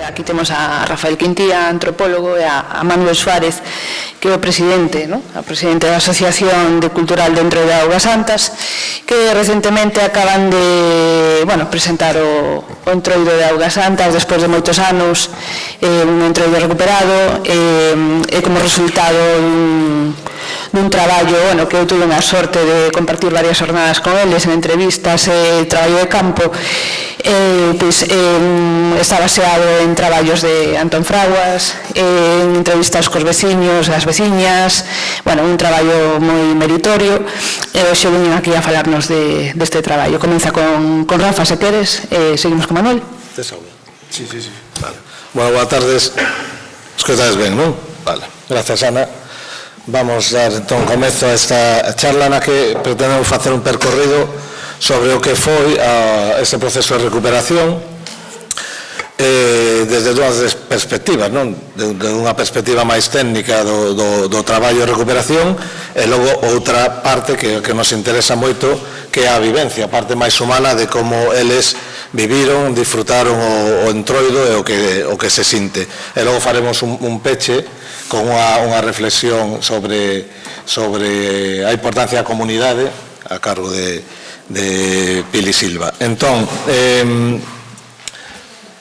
Aquí temos a Rafael Quintía, antropólogo, e a Manuel Suárez, que é o presidente, ¿no? A presidente da Asociación de Cultural de Entroido de Augas Santas, que recentemente acaban de presentar o Entroido de Augas Santas despois de moitos anos, un entroido recuperado, e como resultado dun traballo que eu tuve a sorte de compartir varias jornadas con eles en entrevistas e traballo de campo. Está baseado en traballos de Antón Fraguas, en entrevistas cos veciños, as veciñas, un traballo moi meritorio, e hoxe veñen aquí a falarnos deste traballo. Comeza con Rafa, se queres, seguimos con Manuel. Sí. Vale. Boas tardes. Escoitades ben, non? Vale. Gracias, Ana. Vamos dar, entón, comezo a esta charla na que pretendemos facer un percorrido sobre o que foi este proceso de recuperación desde dúas perspectivas, non? De unha perspectiva máis técnica do traballo de recuperación e logo outra parte que nos interesa moito, que é a vivencia, a parte máis humana de como eles viviron, disfrutaron o entroido e o que se sinte. E logo faremos un peche con unha reflexión sobre a importancia da comunidade a cargo de Pili Silva. Entón,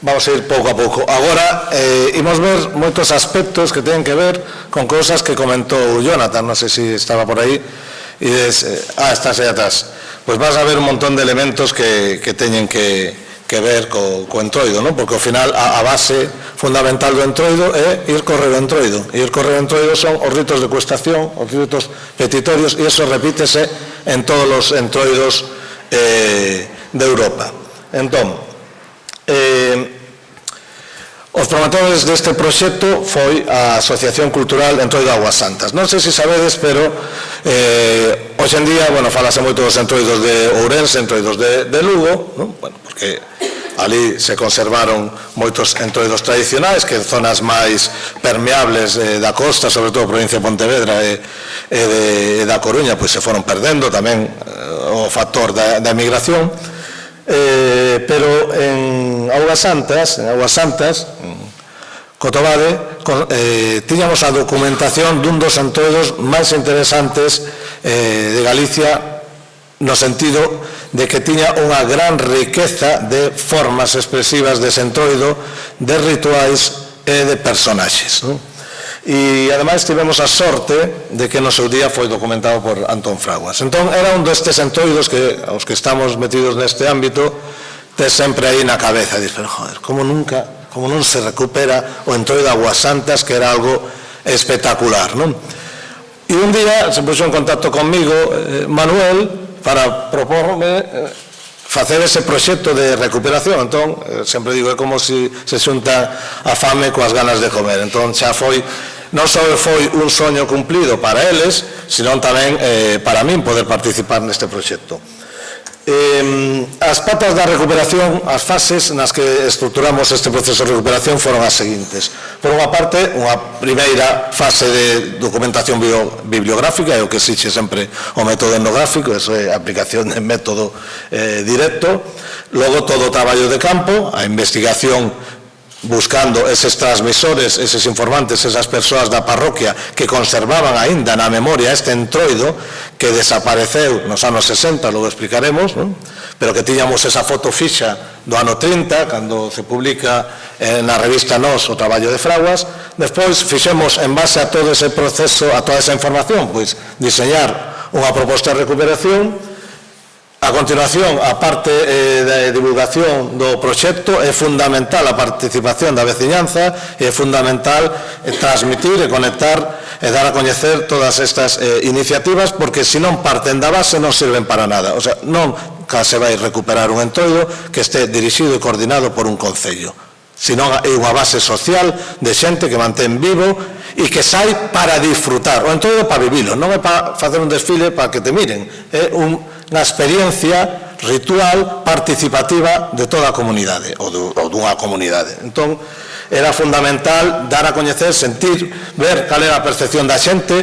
vamos a ir pouco a pouco. Agora, imos ver moitos aspectos que teñen que ver con cousas que comentou Jonathan, non sei se estaba por aí, e estás aí atrás. Pois vas a ver un montón de elementos que teñen que ver co entroido, non? Porque ao final a base fundamental do entroido é ir correr o entroido. E ir correr o entroido son os ritos de cuestación, os ritos petitorios, e iso repítese en todos os entroidos de Europa. Entón, os promotores deste proxecto foi a Asociación Cultural Entroido de Augas Santas. Non sei se sabedes, pero hoxe en día, falase moito dos entroidos de Ourense, entroidos de Lugo, non? Porque ali se conservaron moitos entroidos tradicionais que en zonas máis permeables da costa, sobre todo a provincia de Pontevedra e da Coruña, pois se foron perdendo tamén o factor da emigración, pero en Augas Santas, Cotobade, tiñamos a documentación dun dos entroidos máis interesantes de Galicia, no sentido de que tiña unha gran riqueza de formas expresivas de entroido, de rituais e de personaxes. E, ademais, tivemos a sorte de que no seu día foi documentado por Antón Fraguas. Entón, era un destes entroidos que, aos que estamos metidos neste ámbito, tes sempre aí na cabeza. Diz, pero, joder, como non se recupera o entroido de Augas Santas, que era algo espectacular, non? E un día se puxo en contacto conmigo Manuel para proporme facer ese proxecto de recuperación. Entón, sempre digo, é como se xunta a fame coas ganas de comer. Entón, xa foi, non só foi un soño cumplido para eles, senón tamén para min poder participar neste proxecto. As patas da recuperación, as fases nas que estruturamos este proceso de recuperación foron as seguintes. Por unha parte, unha primeira fase de documentación bibliográfica, é o que exixe sempre o método etnográfico, eso é a aplicación de método directo. Logo, todo o traballo de campo, a investigación buscando eses transmisores, eses informantes, esas persoas da parroquia que conservaban aínda na memoria este entroido que desapareceu nos anos 60, logo explicaremos, non? Pero que tiñamos esa foto fixa do ano 30, cando se publica na revista Nós o traballo de Fraguas. Despois fixemos, en base a todo ese proceso, a toda esa información, pois diseñar unha proposta de recuperación A continuación, a parte da divulgación do proxecto, é fundamental a participación da veciñanza, é fundamental transmitir e conectar e dar a coñecer todas estas iniciativas, porque se non parten da base non sirven para nada. O sea, non se vai recuperar un entroido que este dirixido e coordinado por un concello, senón é unha base social de xente que mantén vivo e que sai para disfrutar. O entroido para vivilo, non é para facer un desfile para que te miren, é unha experiencia ritual participativa de toda a comunidade ou dunha comunidade. Entón, era fundamental dar a coñecer, sentir, ver cal era a percepción da xente,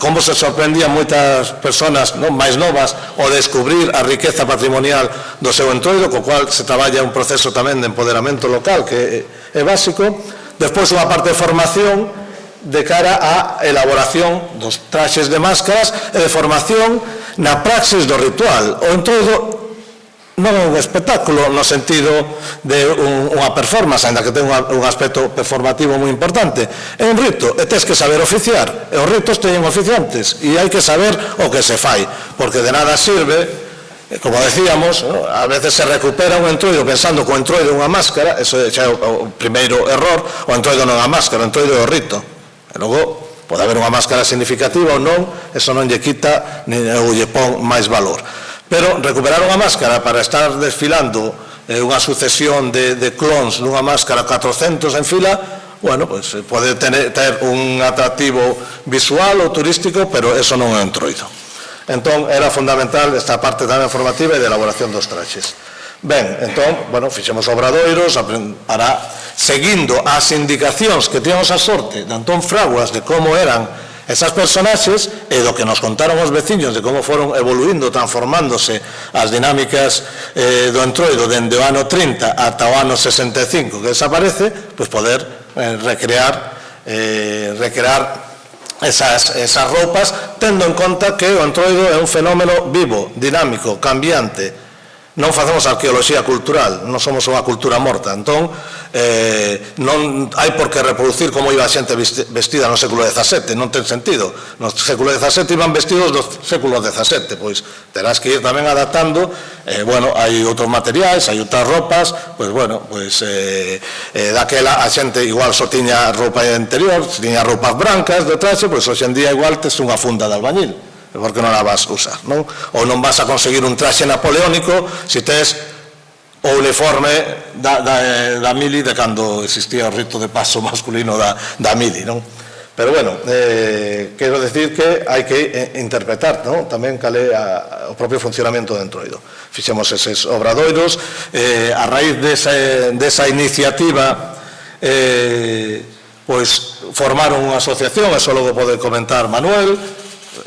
como se sorprendían moitas persoas máis novas ao descubrir a riqueza patrimonial do seu entroido, co cual se traballa un proceso tamén de empoderamento local que é básico. Despois unha parte de formación de cara á elaboración dos traxes de máscaras e de formación na praxis do ritual. O entroido non é un espectáculo no sentido de unha performance, ainda que ten un aspecto performativo moi importante. É un rito, e tens que saber oficiar, e os ritos teñen oficiantes, e hai que saber o que se fai, porque de nada sirve, como decíamos, a veces se recupera un entroido pensando que o entroido é unha máscara, eso xa é o primeiro error, o entroido non é unha máscara, o entroido é o rito. E logo, pode haber unha máscara significativa ou non, eso non lle quita ou lle pon máis valor. Pero recuperar unha máscara para estar desfilando unha sucesión de clones dunha máscara 400 en fila, bueno, pues pode ter un atractivo visual ou turístico, pero eso non é un entroido. Entón, era fundamental esta parte tamén formativa e de elaboración dos traxes. Ben, entón, bueno, fixemos obradoiros para, seguindo as indicacións que tíamos a sorte de Antón Fraguas de como eran esas personaxes e do que nos contaron os veciños de como foron evoluindo, transformándose as dinámicas do entroido dende o ano 30 ata o ano 65 que desaparece, pois poder recrear esas roupas, tendo en conta que o entroido é un fenómeno vivo, dinámico, cambiante. Non facemos arqueoloxía cultural, non somos unha cultura morta, entón non hai por que reproducir como iba a xente vestida no século XVII, non ten sentido. No século XVII iban vestidos do século XVII, pois terás que ir tamén adaptando, bueno, hai outros materiais, hai outras roupas, pois bueno, pois daquela a xente igual só tiña roupa interior, tiña roupas brancas de traxe, pois hoxe en día igual tes unha funda de albañil, porque non a vas a usar, non? Ou non vas a conseguir un traxe napoleónico se tes o uniforme da mili de cando existía o rito de paso masculino da mili, non? Pero bueno, quero decir que hai que interpretar, non? Tamén cal é o propio funcionamento do entroido. Fixemos eses obradoiros, a raíz desa iniciativa pois formaron unha asociación, eso logo pode comentar Manuel.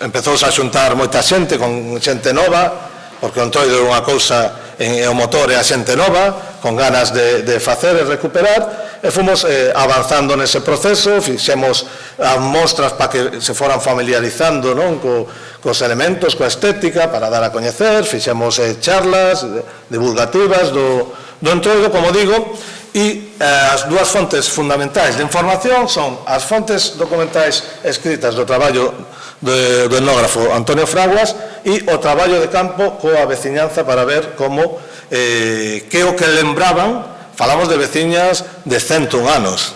Empezouse a xuntar moita xente, con xente nova, porque o entroido é unha cousa, o motor é a xente nova, con ganas de facer e recuperar, e fomos avanzando nese proceso, fixemos as mostras para que se foran familiarizando, non, cos elementos, coa estética, para dar a coñecer, fixemos charlas divulgativas do entroido, como digo, e as dúas fontes fundamentais de información son as fontes documentais escritas do traballo do etnógrafo Antonio Fraguas e o traballo de campo coa veciñanza para ver como que o que lembraban. Falamos de veciñas de 101 anos,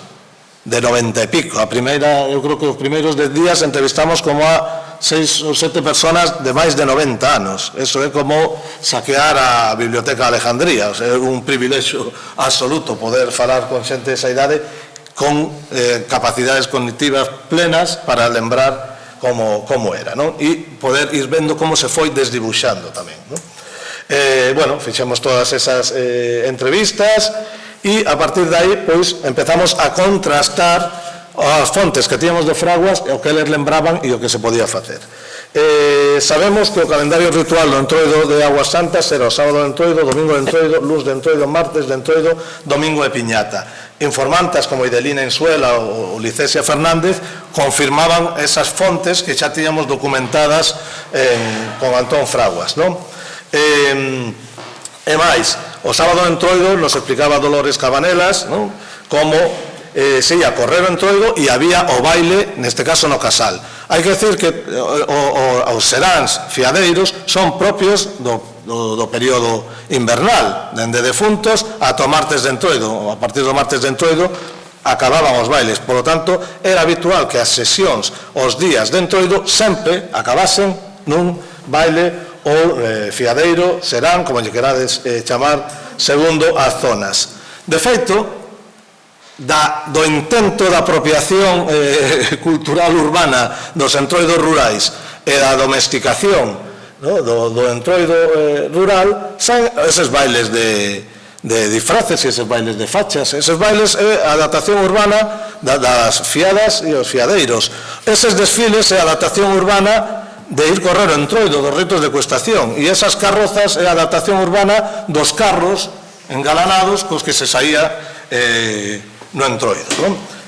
de 90 e pico. A primeira, eu creo que os primeiros 10 días entrevistamos como a 6 ou 7 personas de máis de 90 anos. Eso é como saquear a Biblioteca de Alejandría. O sea, é un privilexio absoluto poder falar con xente desa idade con capacidades cognitivas plenas para lembrar como era, non? E poder ir vendo como se foi desdibuxando tamén, non? Bueno, fixemos todas esas entrevistas e a partir de aí, pois, empezamos a contrastar as fontes que tíamos de Fraguas e o que eles lembraban e o que se podía facer. Sabemos que o calendario ritual do entroido de Aguas Santas era o sábado de entroido, domingo de entroido, luz de entroido, martes de entroido, domingo de piñata. Informantas como Idelina Insuela ou Licesia Fernández confirmaban esas fontes que xa tiñamos documentadas con Antón Fraguas, non? E máis, o sábado de entroido nos explicaba Dolores Cabanelas, non? Como se ia correr o entroido e había o baile, neste caso no casal. Hai que decir que os seráns fiadeiros son propios do período invernal, dende defuntos ata o martes de Entroido. A partir do martes de Entroido acababan os bailes, polo tanto era habitual que as sesións os días de Entroido sempre acabasen nun baile ou fiadeiro, serán, como lle querades chamar, segundo as zonas. De feito, do intento da apropiación cultural urbana dos entroidos rurais e da domesticación do entroido rural, saen eses bailes de disfraces e eses bailes de fachas. Eses bailes é a adaptación urbana das fiadas e os fiadeiros. Eses desfiles é a adaptación urbana de ir correr o entroido, dos ritos de cuestación, e esas carrozas é a adaptación urbana dos carros engalanados cos que se saía no entroido.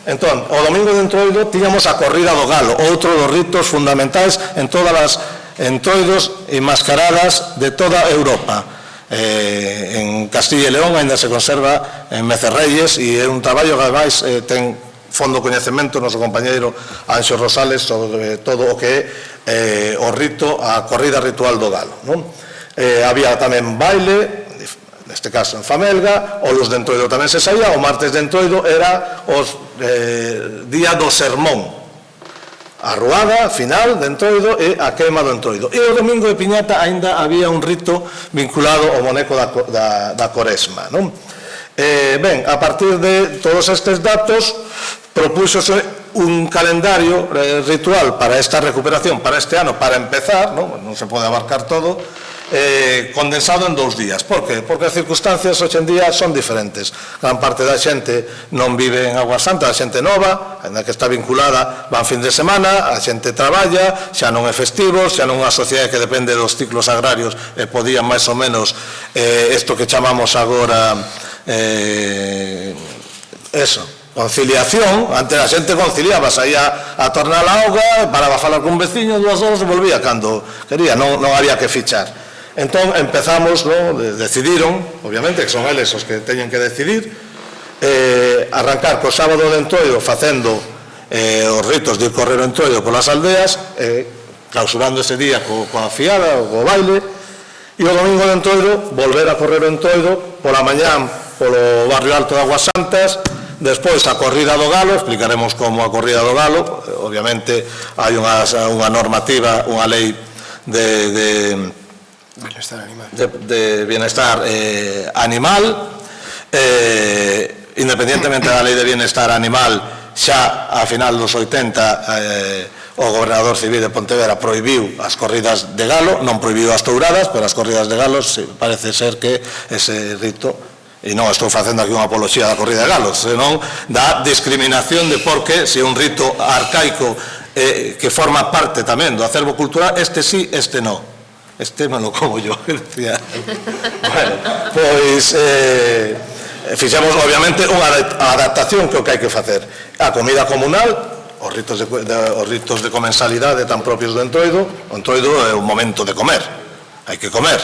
Entón, o domingo de Entroido tiñamos a corrida do galo, outro dos ritos fundamentais en todas as entroidos e mascaradas de toda Europa. En Castilla e León ainda se conserva en Mecerreyes, e é un traballo que ademais ten fondo coñecemento o noso compañeiro Anxo Rosales sobre todo o que é o rito, a corrida ritual do galo. Había tamén baile, neste caso en Famelga, o Luz de Entroido tamén se saía, o martes de Entroido era os día do sermón, a ruada final de Entroido e a queima do Entroido. E o domingo de Piñata aínda había un rito vinculado ao moneco da Coresma. Ben, a partir de todos estes datos propúxose un calendario ritual para esta recuperación, para este ano, para empezar, non se pode abarcar todo, condensado en 2 días. Por qué? Porque as circunstancias hoxe en día son diferentes. Gran parte da xente non vive en Agua Santa, a xente nova, ainda que está vinculada, van fin de semana, a xente traballa, xa non é festivo, xa non é unha sociedade que depende dos ciclos agrarios e podían máis ou menos isto que chamamos agora conciliación. Antes a xente conciliaba, saía a tornar a auga, paraba a falar cun veciño 2 horas e volvía cando quería, non había que fichar. Entón empezamos, decidiron, obviamente que son eles os que teñen que decidir, arrancar co sábado de Entroido facendo os ritos de ir correr o Entroido polas aldeas, clausurando ese día coa fiada, co baile, e o domingo de Entroido volver a correr o Entroido pola mañán polo barrio alto de Aguas Santas, despois a corrida do galo, explicaremos como a corrida do galo, obviamente hai unha normativa, unha lei de bienestar animal, independientemente da lei de bienestar animal, xa a final dos 80 o gobernador civil de Pontevedra prohibiu as corridas de galo, non prohibiu as touradas, pero as corridas de galos parece ser que ese rito, e non estou facendo aquí unha apoloxía da corrida de galos, senón da discriminación de por que se un rito arcaico que forma parte tamén do acervo cultural, este sí, este non. Este me lo como yo, decía. Bueno, pois fixemos obviamente unha adaptación que o que hai que facer. A comida comunal, os ritos de comensalidade tan propios do Entroido. O Entroido é un momento de comer, hai que comer.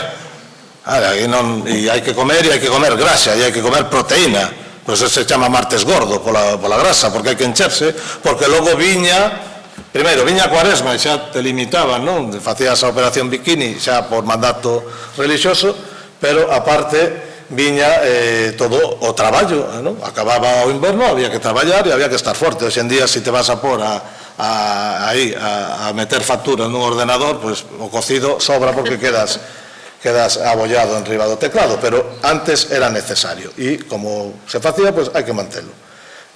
E hai que comer grasa, e hai que comer proteína. Por eso se chama martes gordo, pola grasa, porque hai que encherse, porque logo viña a Cuaresma e xa te limitaban, non? Facías a operación bikini xa por mandato religioso, pero aparte viña todo o traballo, non? Acababa o inverno, había que traballar e había que estar forte. Hoxe en día, se te vas a por a meter factura nun ordenador, pois o cocido sobra porque quedas abollado en riba do teclado, pero antes era necesario e como se facía, pois hai que mantelo.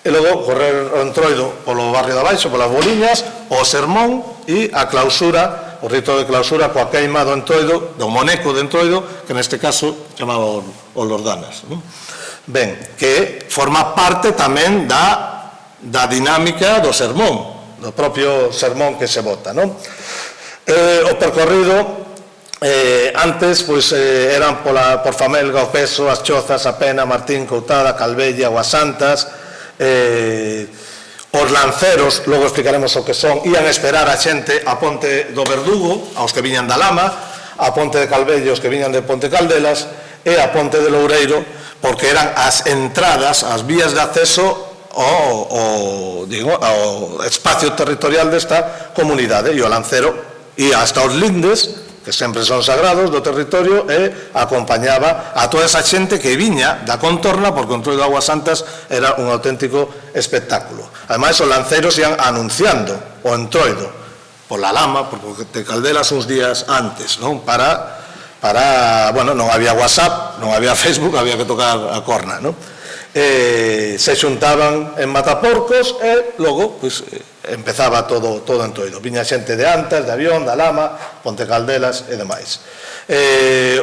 E logo correr o Entroido polo barrio de abaixo, polas boliñas, o sermón e a clausura, o rito de clausura coa queima do Entroido, do moneco de Entroido, que neste caso chamaba o Lordanas. Ben, que forma parte tamén da dinámica do sermón, do propio sermón que se vota. O percorrido antes eran por Famelga, o Peso, as Chozas, a Pena, Martín, Coutada, Calvella, Aguas Santas. Os lanceros, logo explicaremos o que son, ian esperar a xente a Ponte do Verdugo, aos que viñan da Lama, a Ponte de Calvello, os que viñan de Ponte Caldelas, e a Ponte de Loureiro, porque eran as entradas, as vías de acceso ao espacio territorial desta comunidade, e o lancero ia hasta os lindes que sempre son sagrados do territorio, e acompañaba a toda esa xente que viña da contorna, porque o Entroido de Augas Santas era un auténtico espectáculo. Ademais, os lanceiros ian anunciando o Entroido pola lama, porque te caldelas uns días antes, non? Bueno, non había WhatsApp, non había Facebook, había que tocar a corna, non? Se xuntaban en Mataporcos e logo empezaba todo Entroido. Viña xente de Antas, de Avión, da Lama, Ponte Caldelas e demais.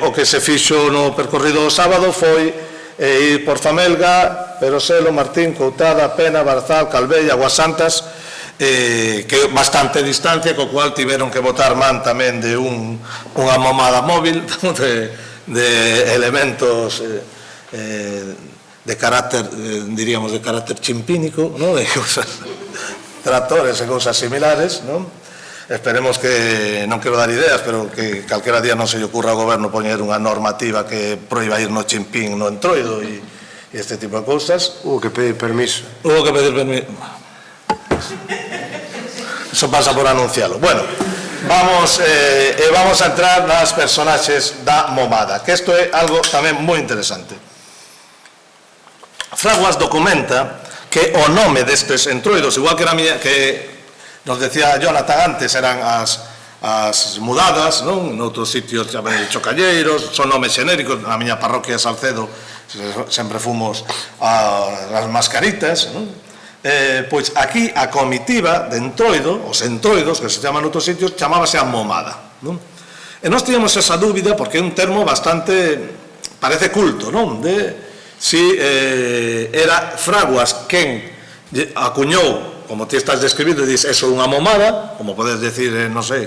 O que se fixo no percorrido do sábado foi ir por Famelga, Peroselo, Martín, Coutada, Pena, Barzal, Calvella, Augas Santas, que é bastante distancia, co cual tiveron que botar man tamén de unha momada móvil de elementos de carácter, diríamos, de carácter chimpínico, ¿no? De cosas, tractores e cousas similares, ¿no? Esperemos que, non quero dar ideas, pero que calquera día non se lle ocurra ao goberno poñer unha normativa que proíba ir no chimpín, no Entroido e este tipo de cousas. Hubo que pedir permiso. Hubo que pedir permiso. Eso pasa por anuncialo. Bueno, vamos a entrar nas personaxes da momada, que isto é algo tamén moi interesante. Fraguas documenta que o nome destes entroidos, igual que nos decía Jonathan antes, eran as mudadas, non? Noutros sitios chaman chocalleiros, son nomes xenéricos. Na miña parroquia de Salcedo sempre fomos as mascaritas, non? Pois aquí a comitiva de Entroido, os entroidos, que se chaman noutros sitios, chamábase a momada, non? E nós tíamos esa dúbida, porque é un termo bastante, parece culto, non? De si era Fraguas quen acuñou, como ti estás describindo, e dis, eso é unha momada, como podes decir, non sei,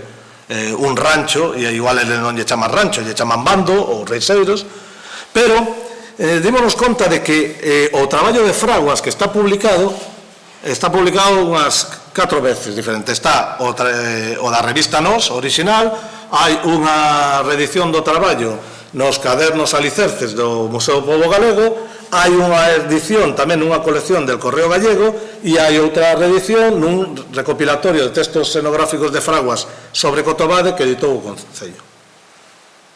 un rancho, e igual ele non lle chaman rancho, lle chaman bando ou reixeiros, pero dímonos conta de que o traballo de Fraguas que está publicado unhas 4 veces diferentes. Está o da revista Nos, original, hai unha reedición do traballo nos cadernos alicerces do Museo do Pobo Galego, hai unha edición tamén nunha colección del Correo Gallego e hai outra reedición nun recopilatorio de textos xenográficos de Fraguas sobre Cotobade que editou o Concello.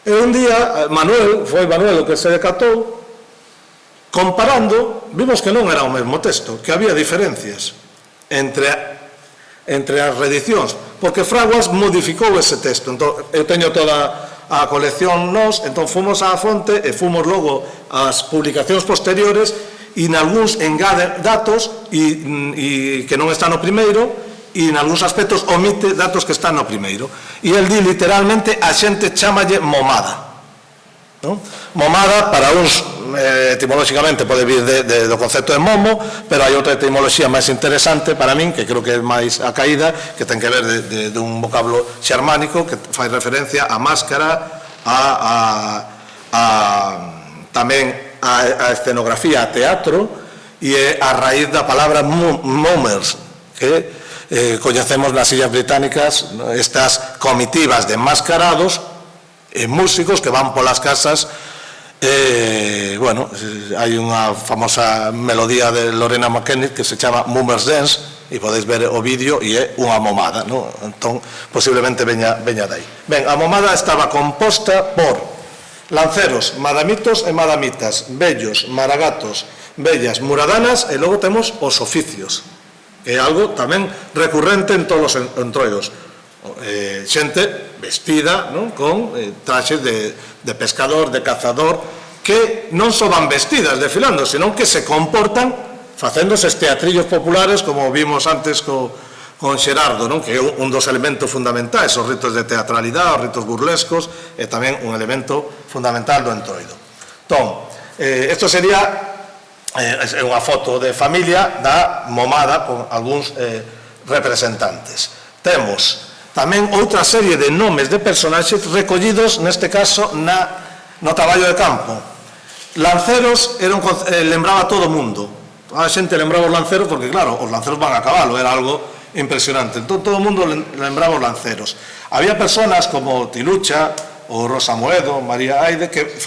E un día, foi Manuel o que se decatou, comparando, vimos que non era o mesmo texto, que había diferencias entre as reedicións, porque Fraguas modificou ese texto. Entón, eu teño toda a colección Nos, entón fomos á fonte e fomos logo ás publicacións posteriores e nalgúns engade datos e que non están no primeiro e nalgúns aspectos omite datos que están no primeiro. E el di literalmente a xente chámalle momada, non? Momada para uns etimolóxicamente pode vir do concepto de momo, pero hai outra etimoloxía máis interesante para min, que creo que é máis a caída, que ten que ver de un vocablo xermánico que fai referencia a máscara, tamén a escenografía, a teatro, e é a raíz da palabra mummers, que coñecemos nas Illas Británicas, estas comitivas de enmascarados e músicos que van polas casas. Bueno, hai unha famosa melodía de Lorena McKennitt que se chama Mummers Dance e podéis ver o vídeo e é unha momada, non? Entón, posiblemente veña dai. Ben, a momada estaba composta por lanceros, madamitos e madamitas, vellos, maragatos, vellas, muradanas, e logo temos os oficios, que é algo tamén recurrente en todos os entroidos. Xente vestida, non? Con traxes de pescador, de cazador, que non só van vestidas desfilando, senón que se comportan facéndose teatrillos populares, como vimos antes con Xerardo, non? Que é un dos elementos fundamentais, os ritos de teatralidade, os ritos burlescos, e tamén un elemento fundamental do entroido. Entón, isto sería unha foto de familia da momada con algúns representantes. Temos tamén outra serie de nomes de personaxes recollidos, neste caso, no traballo de campo. Lanceros lembraba todo o mundo. A xente lembraba os lanceros porque, claro, os lanceros van a cabalo, era algo impresionante. Entón, todo o mundo lembraba os lanceros. Había personas como Tilucha, ou Rosa Moedo, María Aide, que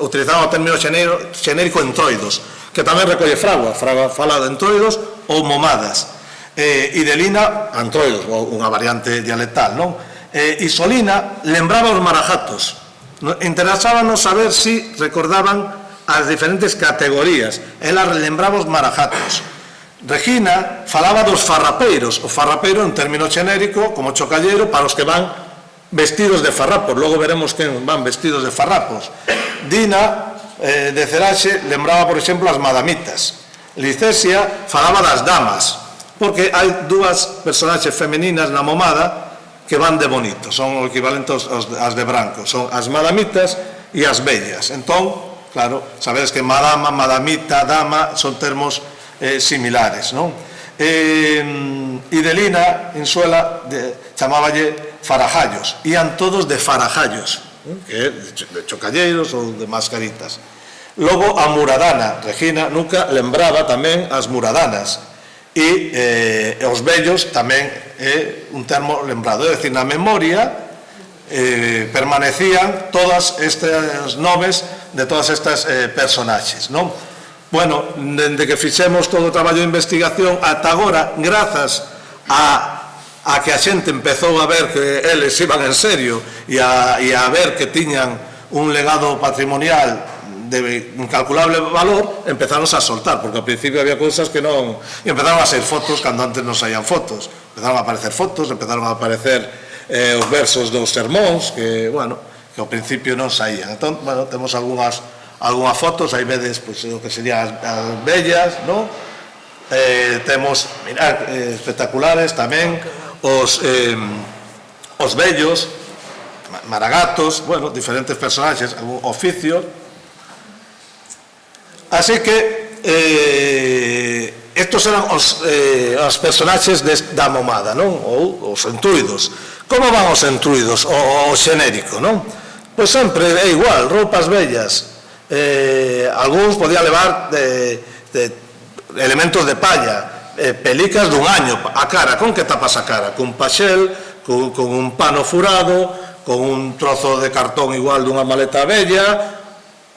utilizaban o término xenérico entroidos, que tamén recolle Fraguas. Fraguas fala de entroidos ou momadas. E de Lina, antroidos, unha variante dialectal, non? Isolina lembraba os marajatos. Interesábanos saber si recordaban as diferentes categorías. Ela lembraba os marajatos. Regina falaba dos farrapeiros. O farrapeiro é un término xenérico como chocalleiro para os que van vestidos de farrapos. Logo veremos que van vestidos de farrapos. Dina de Ceraxe lembraba, por exemplo, as madamitas. Licesia falaba das damas, porque hai dúas personaxes femeninas na momada que van de bonito, son o equivalente ás de branco, son as madamitas e as bellas. Entón, claro, sabedes que madama, madamita, dama son termos similares, non? Idelina, Insuela, chamáballe farajallos, ian todos de farajallos, que é de chocalleiros ou de mascaritas. Logo, a muradana, Regina nunca lembraba tamén as muradanas, e os vellos tamén é un termo lembrado, é dicir, na memoria permanecían todas estas nomes de todas estas personaxes, non? Bueno, dende que fixemos todo o traballo de investigación ata agora, grazas a que a xente empezou a ver que eles iban en serio e a ver que tiñan un legado patrimonial de incalculable valor, empezáronse a soltar, porque ao principio había cousas que non... E empezaron a sair fotos cando antes non saían fotos. Empezaron a aparecer fotos, empezaron a aparecer os versos dos sermóns, que, bueno, que ao principio non saían. Entón, bueno, temos algunhas fotos, aí vedes, pois, o que serían as bellas, non? Temos, mirad, espectaculares tamén, os vellos, maragatos, bueno, diferentes personaxes, algún oficio. Así que estos eran os personaxes da momada, non? Ou os entruidos. Como van os entruidos? O xenérico, non? Pois sempre é igual, roupas bellas. Algúns podían levar elementos de palla, pelicas dun año, a cara. Con que tapas a cara? Cun paxel, con un pano furado, con un trozo de cartón igual dunha maleta bella,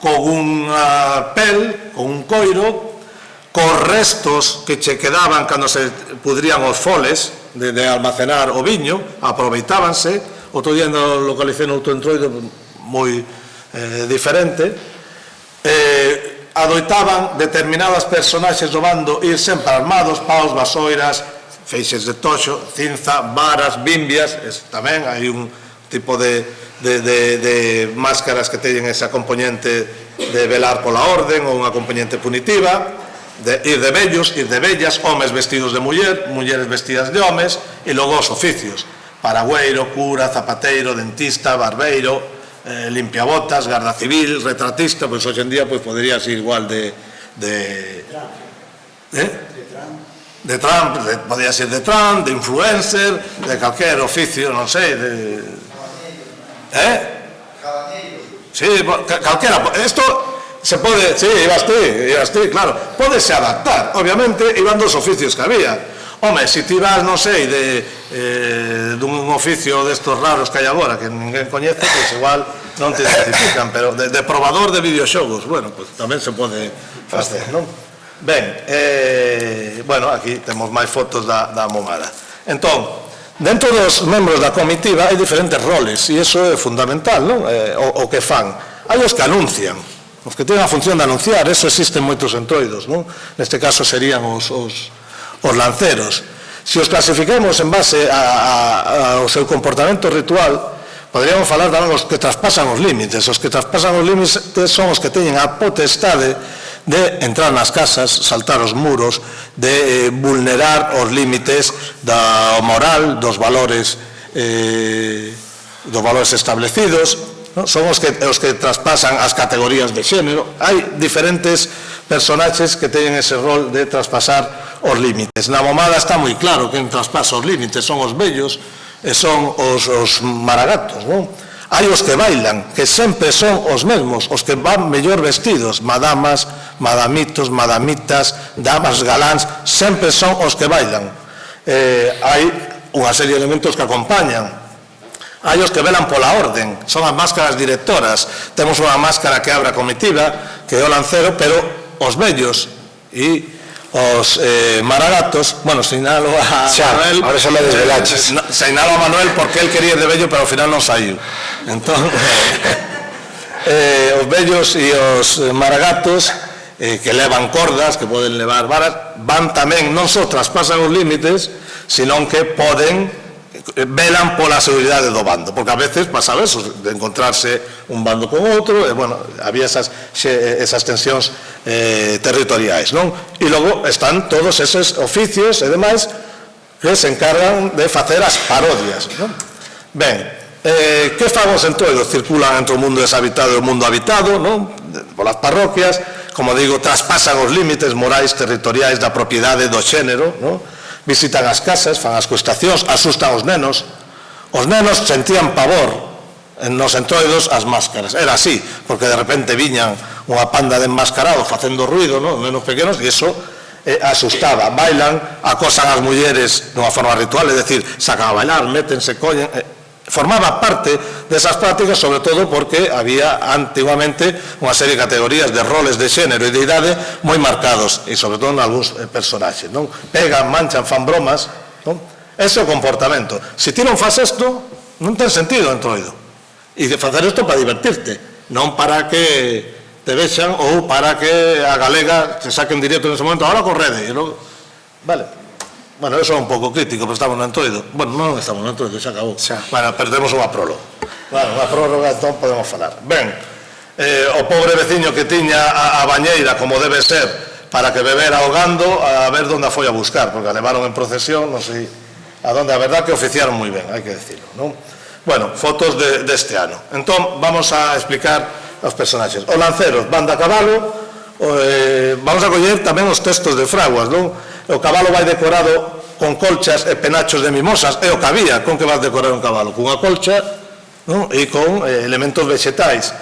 con unha pel, con un coiro, cos restos que che quedaban cando se pudrían os foles de almacenar o viño, aproveitábanse. Outro día localicei no outro entroido moi diferente. Adoitaban determinadas personaxes do bando ir sempre armados, paus, vasoiras, feixes de toxo, cinza, varas, bimbias. Tamén hai un tipo de máscaras que teñen esa componente de velar pola orden ou unha componente punitiva, de ir de vellos, ir de vellas, homes vestidos de muller, mulleres vestidas de homes, e logo os oficios: paragüeiro, cura, zapateiro, dentista, barbeiro, limpiabotas, garda civil, retratista. Pois hoxe en día podería ser igual de Trump, podría ser de Trump, de influencer, de calquer oficio, non sei, sí, calquera. Isto se pode, sí, ibas ti, claro, pódese adaptar. Obviamente iban dos oficios que había. Home, se ti vas, non sei, dun oficio destos raros que hai agora que ninguén coñece, pois igual non te identifican, pero de probador de videoxogos, bueno, pois tamén se pode facer, non? Ben, bueno, aquí temos máis fotos da momada. Entón, dentro dos membros da comitiva hai diferentes roles, e iso é fundamental, non? O que fan. Hai os que anuncian, os que teñen a función de anunciar. Eso existe en moitos entroidos, non? Neste caso serían os lanceros. Se os clasificamos en base ao seu comportamento ritual, poderíamos falar tamén os que traspasan os límites. Os que traspasan os límites son os que teñen a potestade de entrar nas casas, saltar os muros, de vulnerar os límites da moral, dos valores establecidos, non? Son os que traspasan as categorías de xénero. Hai diferentes personaxes que teñen ese rol de traspasar os límites. Na momada está moi claro quen traspasa os límites, son os vellos e son os maragatos, non? Hai os que bailan, que sempre son os mesmos, os que van mellor vestidos, madamas, madamitos, madamitas, damas galáns, sempre son os que bailan. Hai unha serie de elementos que acompañan. Hai os que velan pola orden, son as máscaras directoras. Temos unha máscara que abre a comitiva, que é o lancero, pero os vellos e os maragatos, bueno, señalo a Manuel, ahora xa me desvelaches. señalo a Manuel porque él quería ir de vello, pero ao final non saiu. Entón, os vellos e os maragatos que levan cordas, que poden levar varas, van tamén, non só traspasan os límites, senón que poden velan pola seguridade do bando, porque a veces pasaba eso, de encontrarse un bando con outro, e, bueno, había esas tensións territoriais, non? E logo están todos eses oficios e demais que se encargan de facer as parodias, non? Ben, que fagos en todo? Circulan entre o mundo deshabitado e o mundo habitado, non? Polas parroquias, como digo, traspasan os límites morais territoriais da propiedade do xénero, non? Visitan as casas, fan as cuestacións, asustan os nenos sentían pavor nos entroidos as máscaras, era así, porque de repente viñan unha panda de enmascarados facendo ruido, non? Nenos pequenos, e iso asustaba, bailan, acosan as mulleres dunha forma ritual, é dicir, sacan a bailar, métense, collen, formaba parte desas prácticas, sobre todo porque había antiguamente unha serie de categorías de roles de xénero e de idade moi marcados, e sobre todo en algúns personaxes, non? Pegan, manchan, fan bromas, non? Ese é o comportamento. Se ti non faz isto, non ten sentido o entroido. E de facer isto para divertirte, non para que te vexan ou para que a galega se saquen directo nese momento, ahora correde, e logo, vale. Bueno, eso é un pouco crítico, pero estamos no entroido. Bueno, non estamos no entroido, xa acabou. Bueno, perdemos unha próloga. Bueno, unha próloga, entón podemos falar. Ben, o pobre veciño que tiña a bañeira como debe ser para que bebera ahogando, a ver onde a foi a buscar, porque a levaron en procesión, non sei a donde, a verdad que oficiaron moi ben, hai que decirlo, non? Bueno, fotos deste ano. Entón, vamos a explicar os personaxes. Os lanceros van da cabalo, vamos a coller tamén os textos de fraguas, non? O cabalo vai decorado con colchas e penachos de mimosas, é o que había, con que vas decorar un cabalo? Cunha colcha, non? E con elementos vegetais.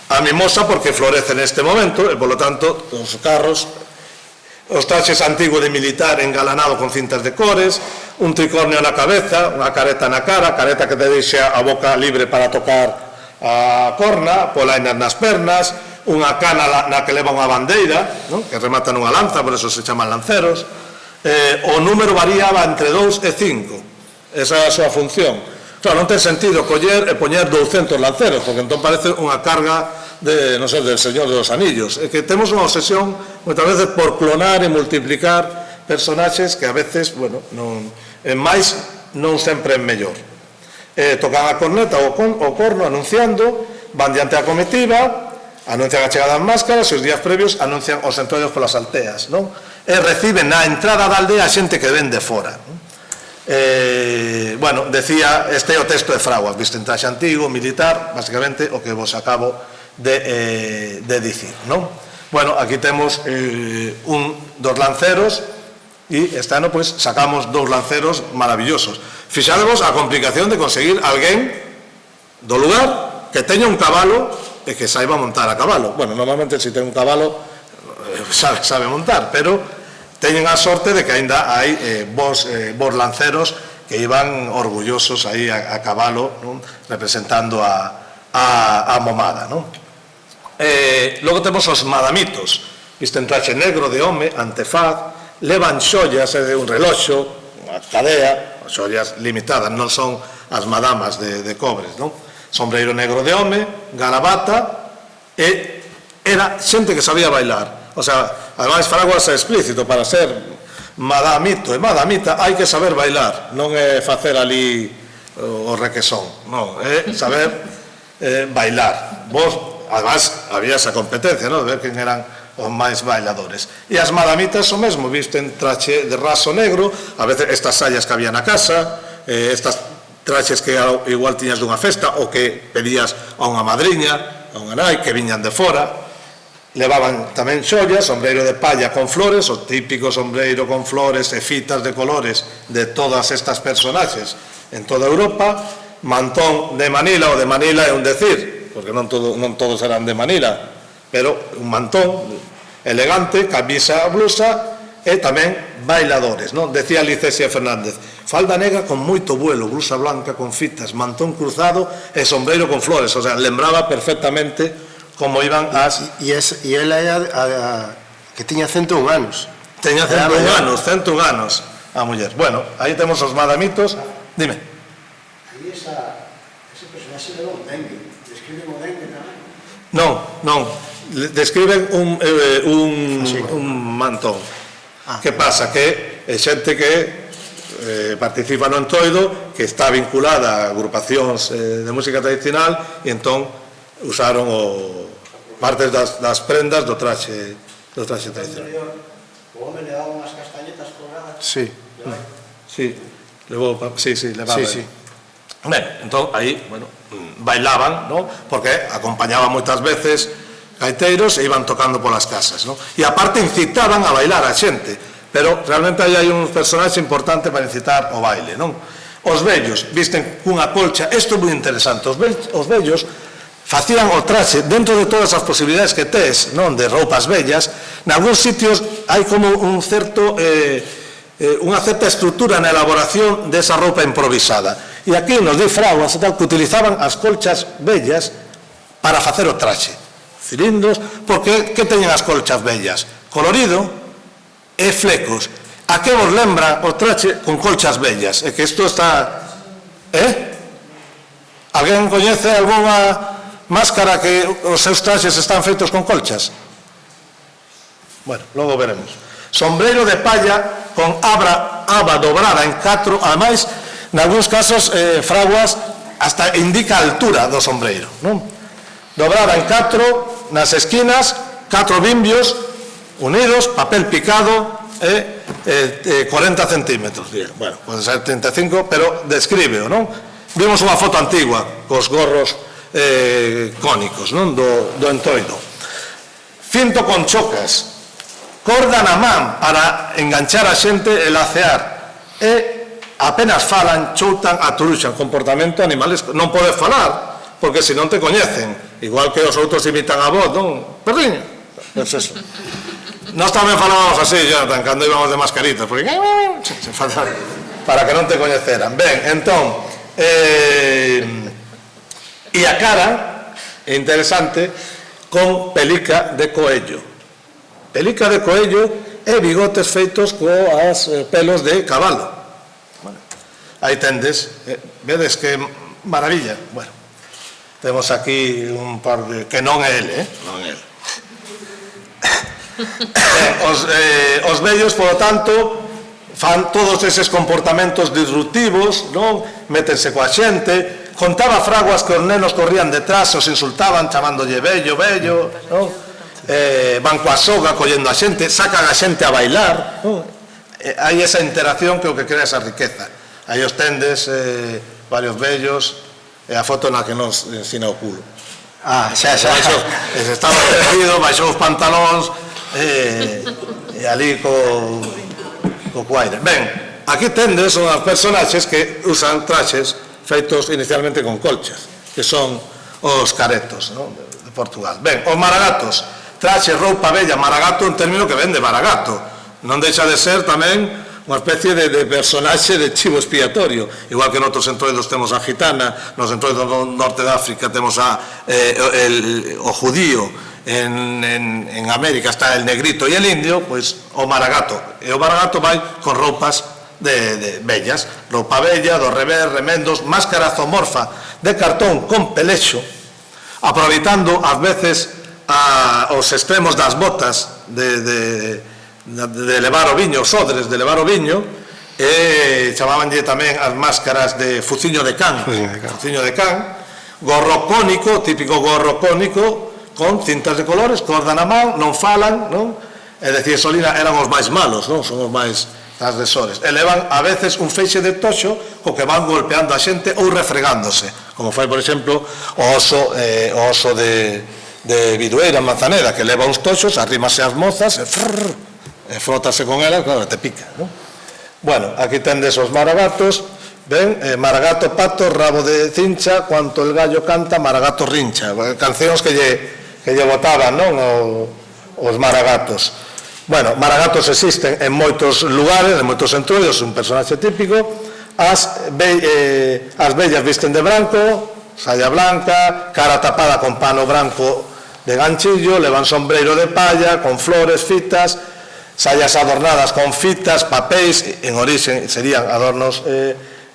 A mimosa porque florece neste momento, e polo tanto, os carros, os traxes antigos de militar engalanado con cintas de cores, un tricornio na cabeza, unha careta na cara, careta que te deixa a boca libre para tocar a corna, polainas nas pernas, unha cana na que leva unha bandeira, non? Que remata nunha lanza, por eso se chaman lanceros. O número variaba entre 2 e 5, esa é a súa función. Claro, non ten sentido coller e poñer 200 lanceros, porque entón parece unha carga de, non sei, del Señor de los Anillos. É que temos unha obsesión moitas veces por clonar e multiplicar personaxes que a veces, bueno, máis non sempre é mellor. Tocan a corneta ou o corno anunciando, van diante a comitiva, anuncian a chegada das máscaras e os días previos anuncian os entroidos polas alteas, non? E reciben na entrada da aldea a xente que ven de fora. Bueno, decía, este é o texto de fraguas, viste en traxe antigo, militar, basicamente o que vos acabo de dicir, non? Bueno, aquí temos un dos lanceros e este ano pues sacamos 2 lanceros maravillosos. Fixadevos a complicación de conseguir alguén do lugar que teña un cabalo e que saiba montar a cabalo. Bueno, normalmente se ten un cabalo sabe montar, pero teñen a sorte de que aínda hai vos lanceros que iban orgullosos aí a cabalo, non? Representando a momada, non? Logo temos os madamitos, visten traxe negro de home, antefaz, levan xollas de un reloxo, unha cadea, xollas limitadas, non son as madamas de cobres, non? Sombreiro negro de home, garabata, e era xente que sabía bailar. O sea, ademais fraguas é explícito, para ser madamito e madamita hai que saber bailar, non é facer ali o requesón, non, é saber bailar. Vos, ademais, había esa competencia, non? De ver quen eran os máis bailadores. E as madamitas o mesmo, visten traxe de raso negro, a veces estas sallas que había na casa, estas traxes que igual tiñas dunha festa ou que pedías a unha madriña, a unha nai, que viñan de fora. Levaban tamén xollas, sombreiro de palla con flores, o típico sombreiro con flores e fitas de colores de todas estas personaxes en toda Europa, mantón de Manila, o de Manila é un decir, porque non todos eran de Manila, pero un mantón elegante, camisa, blusa e tamén bailadores, non? Decía Licesia Fernández, falda negra con moito vuelo, blusa blanca con fitas, mantón cruzado e sombreiro con flores, o sea, lembraba perfectamente como iban as... E ela é a que tiña 101 anos. Teña 101 anos, 101 anos a muller. Bueno, aí temos os madamitos. Dime. Aí ese personaxe leva un dengue. Describen o dengue tamén? Non. Describen un mantón. Que pasa? Que é xente que participa no Entroido, que está vinculada a agrupacións de música tradicional, e entón usaron partes das prendas do traxe tradicional. O home levaba unhas castañetas colgadas. Sí. Levaba. Ben, entón, aí, bueno, bailaban, non? Porque acompañaban moitas veces gaiteiros e iban tocando polas casas, non? E aparte incitaban a bailar a xente, pero realmente aí hai un personaxe importante para incitar o baile, non? Os vellos visten cunha colcha, isto é moi interesante, os vellos facían o traxe dentro de todas as posibilidades que tes, non, de roupas vellas. Nalgúns sitios hai como un certo unha certa estrutura na elaboración desa roupa improvisada, e aquí nos di Fraguas que utilizaban as colchas vellas para facer o traxe, cilindros, porque que teñen as colchas vellas? Colorido e flecos. A que vos lembra o traxe con colchas vellas? É que isto está... Alguén coñece algunha máscara que os seus traxes están feitos con colchas? Bueno, logo veremos. Sombreiro de palla con aba dobrada en 4, ademais, nalgúns casos, Fraguas hasta indica a altura do sombreiro, non? Dobrada en 4, nas esquinas, 4 bimbios unidos, papel picado, 40 centímetros. Bueno, pode ser 35, pero descríbeo, non? Vimos unha foto antigua cos gorros cónicos, non? Do Entroido. Cinto con chocas, corda na man para enganchar a xente e lacear, e apenas falan, choutan, aturuxan, comportamento animalesco. Non podes falar, porque se non te coñecen, igual que os outros imitan a voz, non? Perdiño, pues eso. Nós tamén falábamos así, Jonathan, cando íbamos de mascaritas, porque para que non te coñeceran. Ben, entón, e a cara, é interesante, con pelica de coello. Pelica de coello e bigotes feitos coas pelos de cabalo. Bueno, aí tendes, vedes que maravilla. Bueno, temos aquí un par de... que non é ele, non é ele. Os vellos, por lo tanto, fan todos eses comportamentos disruptivos, non? Métense coa xente. Contaba Fraguas que os nenos corrían detrás, os insultaban, chamándolle vello, non? Van coa soga collendo a xente, sacan a xente a bailar, non? Hai esa interacción que é o que crea esa riqueza. Aí os tendes, varios vellos, e a foto na que nos ensina o culo. Xa. Estaba crecido, baixou os pantalóns, e ali co cuaire. Ben, aquí tendes unhas personaxes que usan traxes feitos inicialmente con colchas, que son os caretos, non? De Portugal. Ben, os maragatos, traxe, roupa bella, maragato, un término que ven de maragato, non deixa de ser tamén unha especie de personaxe de chivo expiatorio, igual que noutros entroidos temos a gitana, nos entroidos do norte de África temos o judío, en América está el negrito e el indio, pois o maragato, e o maragato vai con roupas de bellas, roupa bella, do revés, remendos, máscara zoomorfa de cartón con pelexo, aproveitando ás veces os extremos das botas de levar o viño, os odres de levar o viño, e chamabanlle tamén as máscaras de fuciño de can, gorro cónico, típico gorro cónico, con cintas de colores, corda na man, non falan, non? É dicir, Solina eran os máis malos, non? Son os máis transgresores. Elevan a veces un feixe de toxo co que van golpeando a xente ou refregándose, como foi, por exemplo, o oso de Vidueira, en Manzaneda, que leva uns toxos, arrímase as mozas e frótase con elas, claro, te pica, non? Bueno, aquí tendes os maragatos, ben, maragato pato, rabo de cincha, cuanto el gallo canta, maragato rincha, cancións que lle botaban, non? Os maragatos. Bueno, maragatos existen en moitos lugares, en moitos entroidos, un personaxe típico. As vellas visten de branco, saya blanca, cara tapada con pano branco de ganchillo, levan sombreiro de palla, con flores, fitas, Sallas adornadas con fitas, papéis, en orixe serían adornos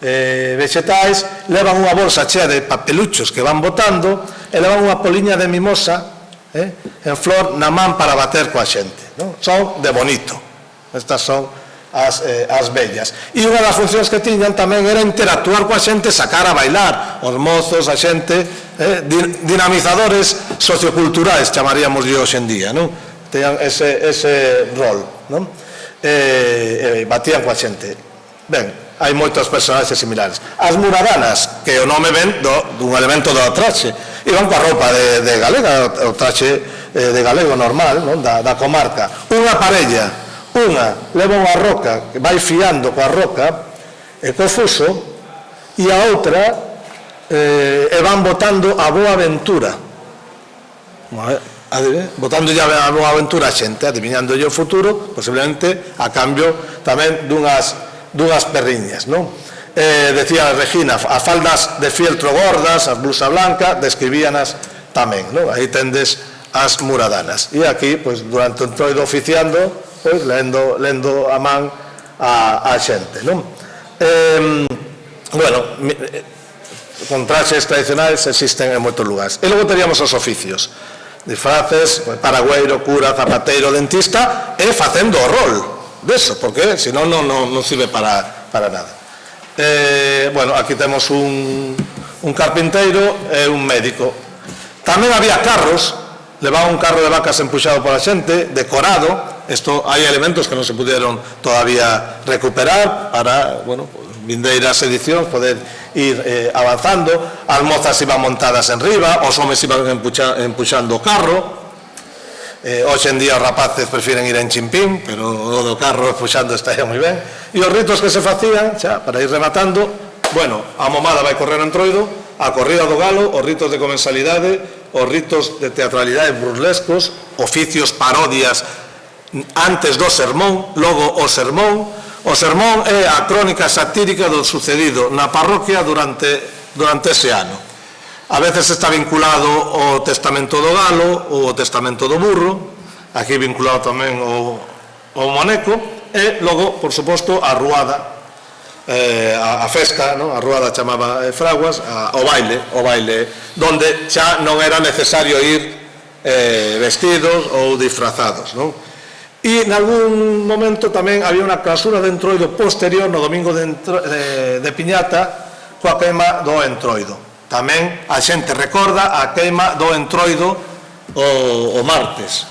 vegetais, levan unha bolsa chea de papeluchos que van botando e levan unha poliña de mimosa en flor na man para bater coa xente, non? Son de bonito. Estas son as vellas. E unha das funcións que tiñan tamén era interactuar coa xente, sacar a bailar os mozos, a xente, dinamizadores socioculturais, chamaríamos hoxe en día, non? Teñan ese rol, non? Batían coa xente. Ben, hai moitos personaxes similares. As muradanas, que o nome ven dun elemento do traxe, iban coa roupa de galega, o traxe de galego normal, non? Da comarca. Unha parella, unha leva unha roca que vai fiando coa roca e co fuso, e a outra e van botando a boa aventura, botando a boa aventura a xente, adivinándolle o futuro, posiblemente a cambio tamén dunhas perriñas, non? Decía Regina, as faldas de fieltro gordas, as blusa blanca, describíanas tamén, non? Aí tendes as muradanas. E aquí, pois, durante o entroido oficiando, pois, lendo a man a xente, non? Bueno, con traxes tradicionais existen en moitos lugares. E logo teríamos os oficios, disfraces, paragüeiro, cura, zapateiro, dentista, e facendo o rol deso, porque senón non sirve para nada. Bueno, aquí temos un carpinteiro e un médico. Tamén había carros, levaba un carro de vacas empuxado pola xente, decorado. Isto, hai elementos que non se puderon todavía recuperar para, bueno, vindeiras edicións poder ir avanzando. As mozas iban montadas en riba, os homes iban empuxando o carro. Hoxe en día os rapaces prefiren ir en chimpín, pero o do carro empuxando estaría moi ben. E os ritos que se facían, xa, para ir rematando, bueno, a momada vai correr en Entroido, a corrida do galo, os ritos de comensalidade, os ritos de teatralidade burlescos, oficios, parodias antes do sermón, logo o sermón. O sermón é a crónica satírica do sucedido na parroquia durante ese ano. A veces está vinculado ao testamento do galo ou ao testamento do burro, aquí vinculado tamén ao moneco, e logo, por suposto, a ruada, a festa, non? A ruada chamaba fraguas, o baile, donde xa non era necesario ir vestidos ou disfrazados, non? E en algún momento tamén había unha clausura de Entroido posterior no domingo de Piñata coa queima do Entroido. Tamén a xente recorda a queima do Entroido o martes.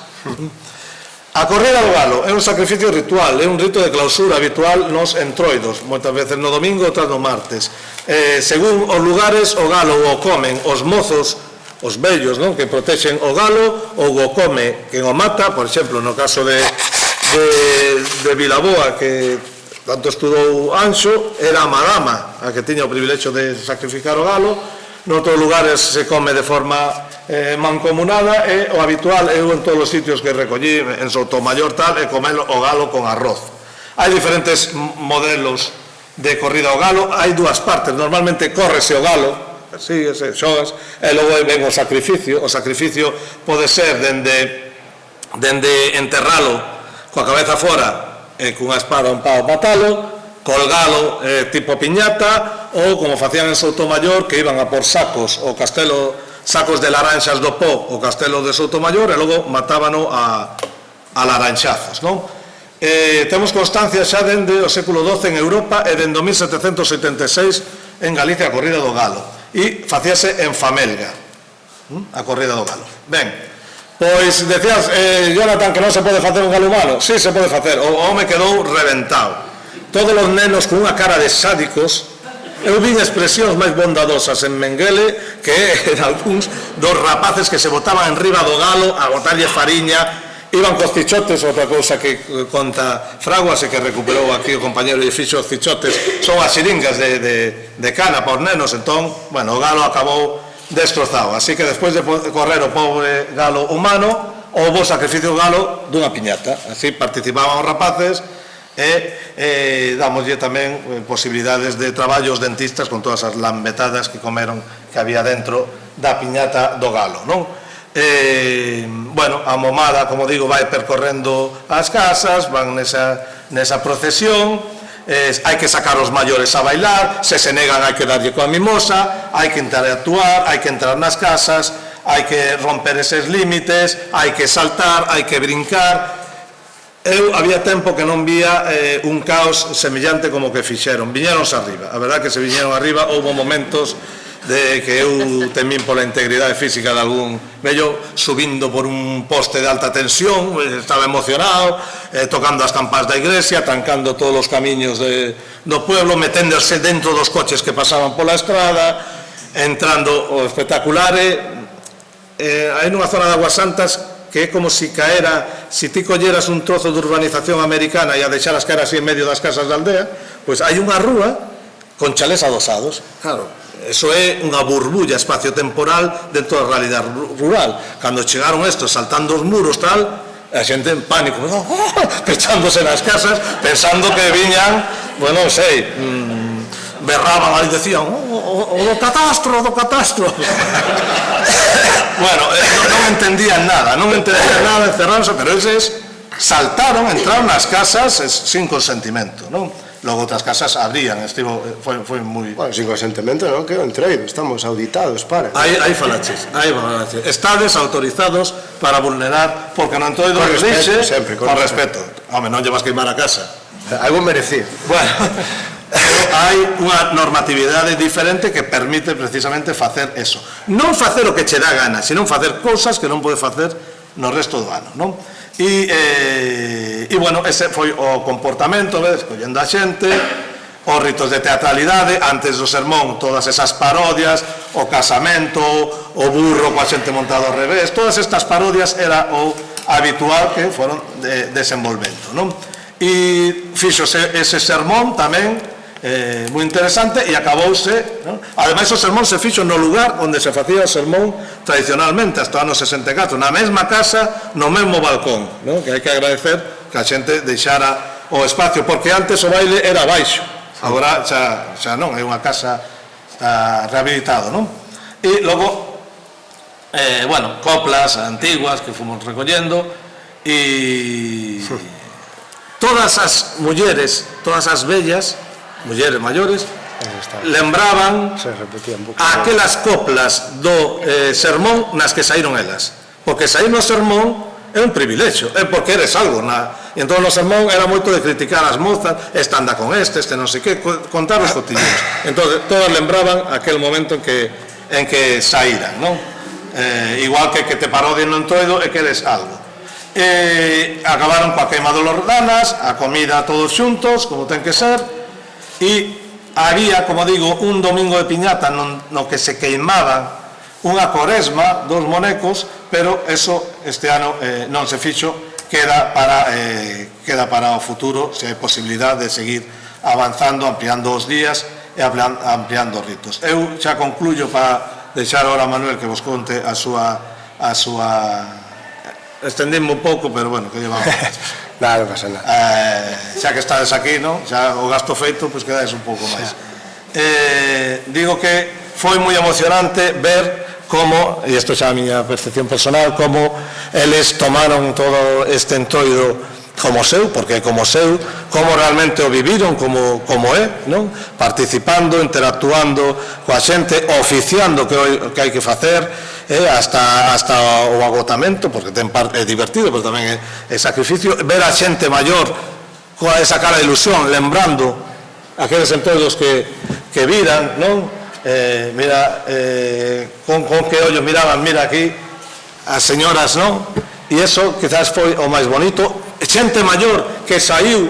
A corrida do galo é un sacrificio ritual, é un rito de clausura habitual nos Entroidos, moitas veces no domingo, outras no martes. Según os lugares, o galo o comen os mozos, os vellos, non? Que protexen o galo, ou o come quen o mata. Por exemplo, no caso de Vilaboa, que tanto estudou Anxo, era a madama a que tiña o privilexio de sacrificar o galo. Noutros lugares se come de forma mancomunada, e o habitual, eu en todos os sitios que recollí, en Soutomaior tal, é comer o galo con arroz. Hai diferentes modelos de corrida ao galo, hai dúas partes. Normalmente córrese o galo, persíguese, xogas, e logo ven o sacrificio. O sacrificio pode ser dende enterralo coa cabeza fora e cunha espada un pau matalo, colgalo tipo piñata, ou como facían en Soutomaior, que iban a por sacos o castelo, sacos de laranxas do Po, o castelo de Soutomaior, e logo matábano a laranxazos, non? Temos constancia xa dende o século XII en Europa e dende o 1776 en Galicia a corrida do galo. E facíase en Famelga a corrida do galo. Ben, pois decías, Jonathan, que non se pode facer un galo humano. Si, se pode facer. O home quedou reventado. Todos os nenos con unha cara de sádicos. Eu vi expresións máis bondadosas en Menguele que en algúns dos rapaces que se botaban en riba do galo a botarlle fariña. Iban cos cichotes, outra cousa que conta Fraguas e que recuperou aquí o compañero e fixo os cichotes, son as xiringas de cana para os nenos. Entón, bueno, o galo acabou destrozado, así que despois de correr o pobre galo humano, houbo sacrificio do galo dunha piñata. Así participaban os rapaces e damoslle tamén posibilidades de traballo aos dentistas con todas as lambetadas que comeron que había dentro da piñata do galo, non? Bueno, a momada, como digo, vai percorrendo as casas, van nesa procesión, hai que sacar os maiores a bailar, se negan hai que darlle coa mimosa, hai que interactuar, hai que entrar nas casas, hai que romper eses límites, hai que saltar, hai que brincar. Eu había tempo que non vía un caos semellante como que fixeron. Viñeronse arriba, a verdad que se viñeron arriba, houve momentos de que eu temín pola integridade física de algún vello subindo por un poste de alta tensión, estaba emocionado, tocando as campás da iglesia, trancando todos os camiños do pueblo, meténdose dentro dos coches que pasaban pola estrada, entrando o espectacular. Hai nunha zona de Aguas Santas que é como se caera, se ti colleras un trozo de urbanización americana e a deixaras caer así en medio das casas da aldea, pois hai unha rúa con chalés adosados. Claro, eso é unha burbulla espaciotemporal dentro da realidade rural. Cando chegaron estos saltando os muros tal, a xente en pánico, pechándose nas casas, pensando que viñan, bueno, non sei, berraban ali, decían, o do catastro, o do catastro. Bueno, non entendían nada, encerráronse, pero eses saltaron, entraron nas casas sin consentimento, non? Logo outras casas abrían, foi moi... Bueno, sin consentimento non, que entrei, estamos auditados, para. Hai falaches. Estades autorizados para vulnerar, porque non entroido que dixe, con respeto. Home, non llevas queimar a casa. Algo merecía. Bueno, hai unha normatividade diferente que permite precisamente facer eso. Non facer o que che dá gana, senón facer cousas que non pode facer no resto do ano, non? E bueno, ese foi o comportamento, vedes, collendo a xente, os ritos de teatralidade, antes do sermón, todas esas parodias, o casamento, o burro coa xente montado ao revés, todas estas parodias era o habitual que foron desenvolvendo, non? E fixose ese sermón tamén moi interesante e acabouse, non? Ademais o sermón se fixo no lugar onde se facía o sermón tradicionalmente hasta o ano 64, na mesma casa, no mesmo balcón, non? Que hai que agradecer que a xente deixara o espacio, porque antes o baile era baixo, agora xa non, é unha casa rehabilitado, non? E logo bueno, coplas antiguas que fomos recollendo e todas as mulleres, todas as vellas, mulleres maiores, lembraban aquelas coplas do sermón nas que saíron elas, porque saír no sermón é un privilexio, é porque eres algo, e entón no sermón era moito de criticar as mozas, este anda con este non sei que, contar os cotillos. Entón todas lembraban aquel momento en que saíran, non? Igual que te parodien no entroido e que eres algo. Acabaron coa queima de lordanas, a comida todos xuntos, como ten que ser, e había, como digo, un domingo de piñata no que se queimaban unha coresma dos monecos, pero eso este ano non se fixo, queda para o futuro, se hai posibilidade de seguir avanzando, ampliando os días e ampliando os ritos. Eu xa concluyo para deixar ahora a Manuel que vos conte a súa estendíme un pouco, pero bueno, que llevamos. Nada, non pasa nada. Xa que estades aquí, non? Xa o gasto feito, pois quedades un pouco máis. Digo que foi moi emocionante ver como, e isto xa a miña percepción personal, como eles tomaron todo este entroido como seu, porque é como seu, como realmente o viviron, como é, non? Participando, interactuando coa xente, oficiando que hai que facer, hasta o agotamento, porque é divertido, pero tamén é sacrificio, ver a xente maior coa esa cara de ilusión, lembrando aqueles entroidos que viran, non? Mira, con que ollo miraban, mira aquí, as señoras, non? E iso quizás foi o máis bonito. Xente maior que saía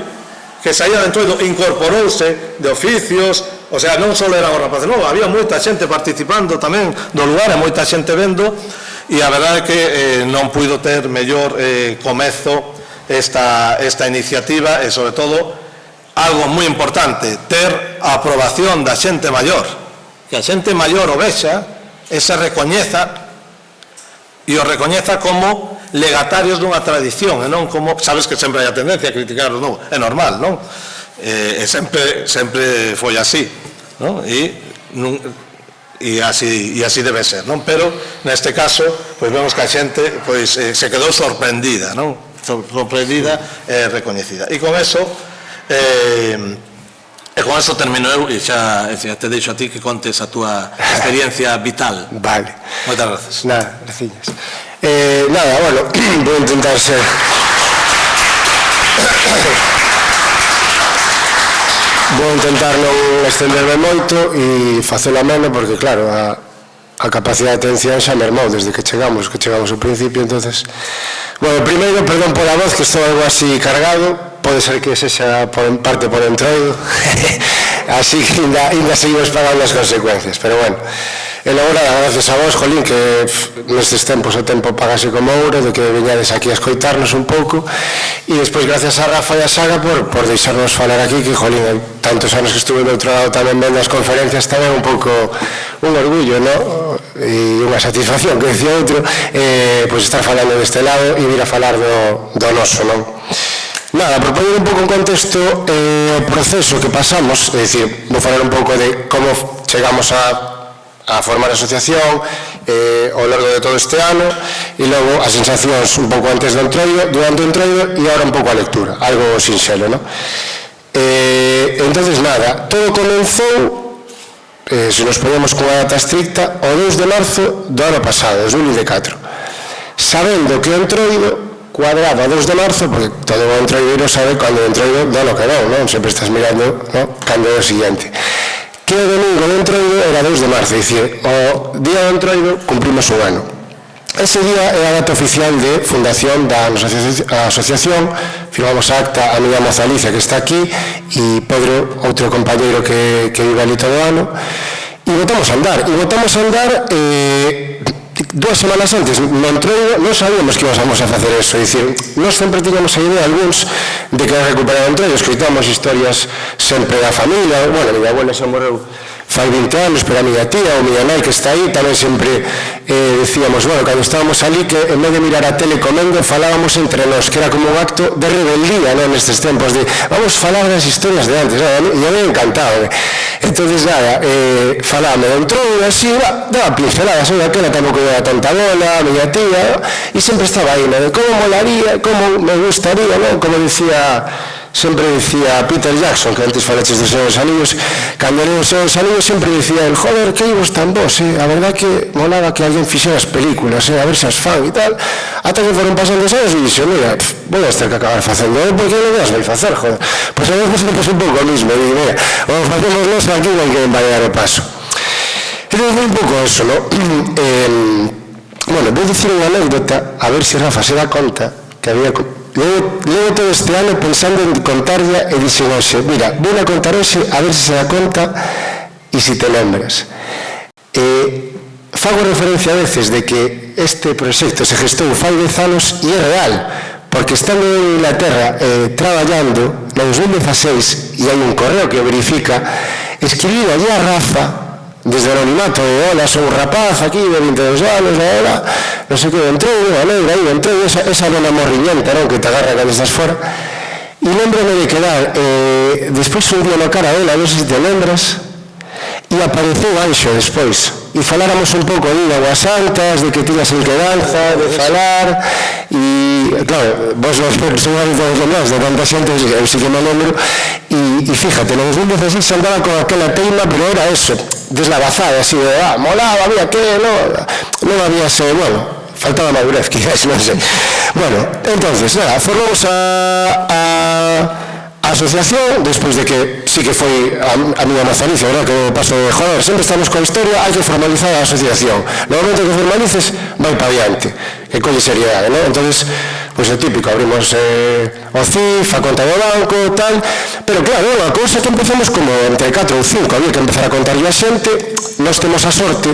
dentro, incorporouse de oficios, o sea, non só eran os rapaces, non, había moita xente participando tamén do lugar, e moita xente vendo, e a verdade é que non puido ter mellor comezo esta iniciativa, e sobre todo, algo moi importante, ter a aprobación da xente maior, que a xente maior o vexa, e se recoñeza, e o recoñeza como legatarios dunha tradición, e non como, sabes que sempre hai a tendencia a criticar, non? É normal, non? E sempre foi así, non? E e así debe ser, non? Pero neste caso pois vemos que a xente pois se quedou sorprendida, non? Sorprendida e recoñecida. E con eso termino eu e xa te deixo a ti que contes a túa experiencia vital. Vale. Moitas gracias. Nada, gracias. Nada, bueno, vou intentar ser... Vou intentar non extenderme moito e facelo ameno porque, claro, a capacidade de atención xa mermou desde que chegamos ao principio, entonces... Bueno, primeiro, perdón pola voz, que estou algo así cargado, pode ser que sexa parte por entroido, así que ainda seguimos pagando as consecuencias, pero bueno... E logo, gracias a vos, Jolín, que nestes tempos o tempo pagase como ouro, de que veñades aquí a escoitarnos un pouco, e despois gracias a Rafa e a Saga por deixarnos falar aquí, que, Jolín, tantos anos que estuve do outro lado tamén vendo as conferencias, tamén un pouco un orgullo, ¿no? E unha satisfacción, que decía outro, pois estar falando deste lado e vir a falar do noso, non? Nada, por poner un pouco en contexto o proceso que pasamos, é dicir, vou falar un pouco de como chegamos a formar a asociación ao largo de todo este ano e logo as sensacións un pouco antes do entroido, durante o entroido e agora un pouco a lectura, algo sinxelo, non? Entonces, nada, todo comenzou, se nos ponemos con a data estricta, o 2 de marzo do ano pasado, 2004, sabendo que o entroido cuadrado a 2 de marzo, porque todo o entroideiro sabe cando o entroido do ano que non, non? Sempre estás mirando, non? Cando é o siguiente. Que o domingo do entroido era 2 de marzo, é dicir, o día do entroido cumprimos un ano. Ese día é a data oficial de fundación da nosa asociación, firmamos a acta a miña moza Alicia, que está aquí, e Pedro, outro compañeiro que vive ali todo o ano, e botamos a andar, 2 semanas antes no entroido non sabíamos que íbamos a facer eso, é dicir, nós sempre tiñamos a idea algúns de que recuperar o entroido, escoitamos historias sempre da familia, bueno, a miña abuela xa morreu fai 20 anos, pero a miña tía ou miña nai que está aí tamén sempre decíamos, bueno, cando estábamos ali que en vez de mirar a tele comendo falábamos entre nós, que era como un acto de rebeldía, non, nestes tempos de vamos falar das historias de antes, e a mí encantado, entonces nada, falábame do entroido así, daba pinceladas, aquela tampouco era tonta bola, a miña tía, e sempre estaba aí, non, de como molaría, como me gustaría, non, como decía sempre decía Peter Jackson, que antes falaches dos Seus Anillos, cando leo os Seus Anillos sempre decía el, joder, que ibos tan vos, a verdad que molaba que alguén fixera as películas, a ver se as fan e tal, ata que foron pasando os anos e dixo, mira, vou a ter que acabar facendo, porque non as vai facer, joder, pois a vos vos un pouco o mismo, e mira, o facemos nos aquí, non que vai dar o paso. Entón, un pouco eso, non? Bueno, vou dicir unha anécdota, a ver se Rafa se dá conta, que había... Levo todo este ano pensando en contarla e dixen hoxe, mira, vou a contar hoxe a ver se se dá conta e se te lembras. Fago referencia a veces de que este proxecto se gestou fai 10 anos e é real, porque estando en Inglaterra traballando no 2016 e hai un correo que o verifica, escribí allí a Rafa desde o anonimato de hola, sou un rapaz aquí de 22 anos, ahora non sei que, entrou, alegra aí, entrou esa dona morriñenta, non, que te agarra cando estás fora, e lembrame de quedar despois un día no cara a ela, non sei se te lembras, e apareceu Anxo despois e faláramos un pouco de Aguas Santas, de que tiñas en quedanza de falar, e claro, vos non seguramente vos lembráis de tanta xente, eu sí que me lembro, e fíjate, no 2016 andaba con aquela teima, pero era eso, deslavazada, así de, molaba, había que, non había ese, bueno, faltaba madurez, quizás, non sei. Bueno, entonces, nada, formamos a asociación, despois de que sí que foi a miña mazaniza, verdad, que paso de joder, sempre estamos coa historia, hai que formalizar a asociación, no momento que formalices vai para diante, que colle seriedade, non? Entonces, pois é típico, abrimos o CIF, a conta do banco, tal, pero claro, a cousa que empezamos como entre 4 ou 5, había que empezar a contarlle a xente, nós temos a sorte,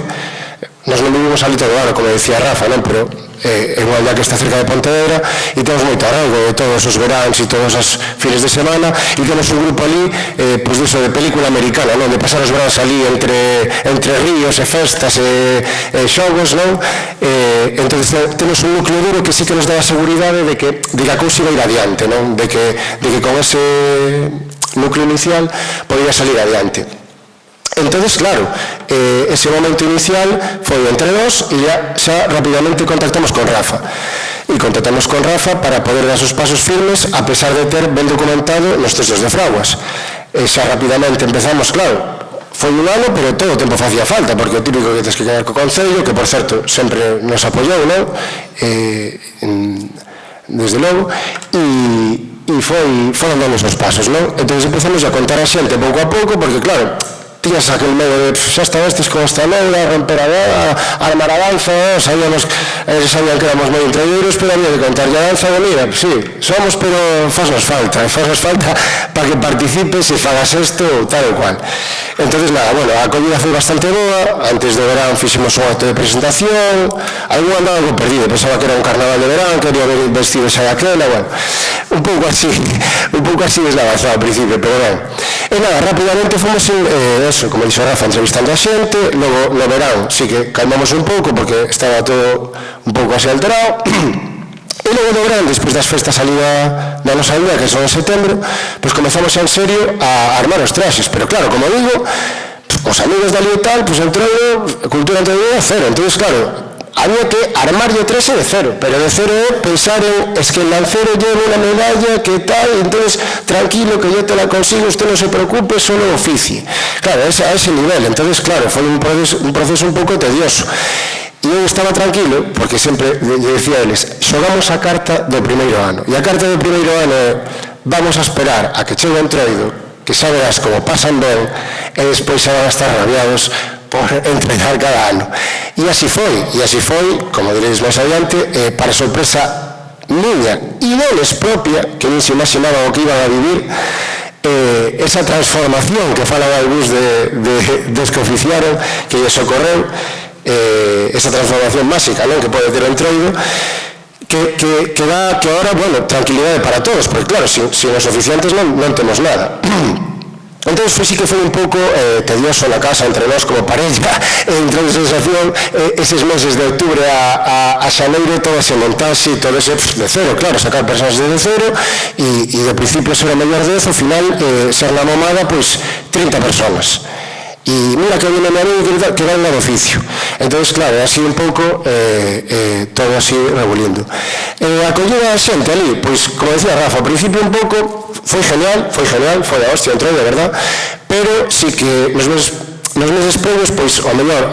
nós non vivimos ali todo o ano, como decía Rafa, non? Pero é unha aldea que está cerca de Pontevedra e temos moito arraigo de todos os veráns e todos os fines de semana e temos un grupo ali pois diso de película americana, non? De pasar os veráns ali entre ríos e festas e xogos, non? Entonces temos un núcleo duro que sí que nos dá a seguridade de que a cousa iba ir adiante, non? De que con ese núcleo inicial podía salir adiante. Entonces, claro, ese momento inicial foi entre nós e xa rapidamente contactamos con Rafa. E contactamos con Rafa para poder dar os pasos firmes a pesar de ter ben documentado nos textos de fraguas. Xa rapidamente empezamos, claro, foi un ano, pero todo o tempo facía falta, porque o típico que tens que quedar co Concello, que por certo sempre nos apoiou, non? Desde logo, e foron dando os pasos, non? Entón empezamos a contar a xente pouco a pouco, porque claro, tiñas aquel medo de xa está estes con esta loura, romper a bola, armar a danza, sabían que éramos moi intraideiros, pero había que contar a danza, mira, sí, somos, pero fasnos falta para que participes e fagas isto tal e cual. Entonces, nada, bueno, a acogida foi bastante boa, antes de verán fixemos un acto de presentación, algún andaba algo perdido, pensaba que era un carnaval de verán, quería ver vestidos a aquela, bueno, un pouco así deslabazado ao principio, pero ben. E nada, rapidamente fomos eso, como dixo Rafa, entrevistando a xente, logo no verán sí que calmamos un pouco porque estaba todo un pouco así alterado, e logo no verán, despois das festas ali da nosa aldea, que son en setembro, pois comezamos en serio a armar os traxes, pero claro, como digo, os amigos da ali e tal, pois entroido, cultura entroido cero, entón, claro, había que armar o traxe de cero, pero de cero é pensar en, es que el lancero lleva una medalla, que tal, entonces tranquilo que yo te la consigo, usted no se preocupe, solo oficie. Claro, a ese nivel, entonces claro, foi un proceso un pouco tedioso. E eu estaba tranquilo, porque sempre decía a eles, xogamos a carta do primeiro ano, e a carta do primeiro ano é, vamos a esperar a que chegue o entroido, que xa verás como pasan ben, e despois xa van a estar rabiados por entregar cada ano. E así foi, como diréis máis adiante, para sorpresa miña e deles propia, que non se imaginaban o que iban a vivir, esa transformación que falan algúns dos que oficiaron, que lles ocorreu, esa transformación máxica, non, que pode ter o entroido, que dá que ahora, bueno, tranquilidade para todos, porque claro, sin os oficiantes non temos nada. Entón, sí que foi un pouco tedioso na casa entre nós como pareja, entre a sensación, eses meses de outubro a xaneiro, todo ese montaxe, todo ese de cero, claro, sacar personas de cero, e de principio ser o mellor 10, ao final ser na momada, pois, 30 personas. E mira que viene a mí que va en oficio. Entón, claro, así un pouco todo así rebulindo. A acollida da xente ali, pois, como decía Rafa, ao principio un pouco foi genial, foi a hostia, entrou de verdad, pero sí que nos meses previos, pois, ao mellor,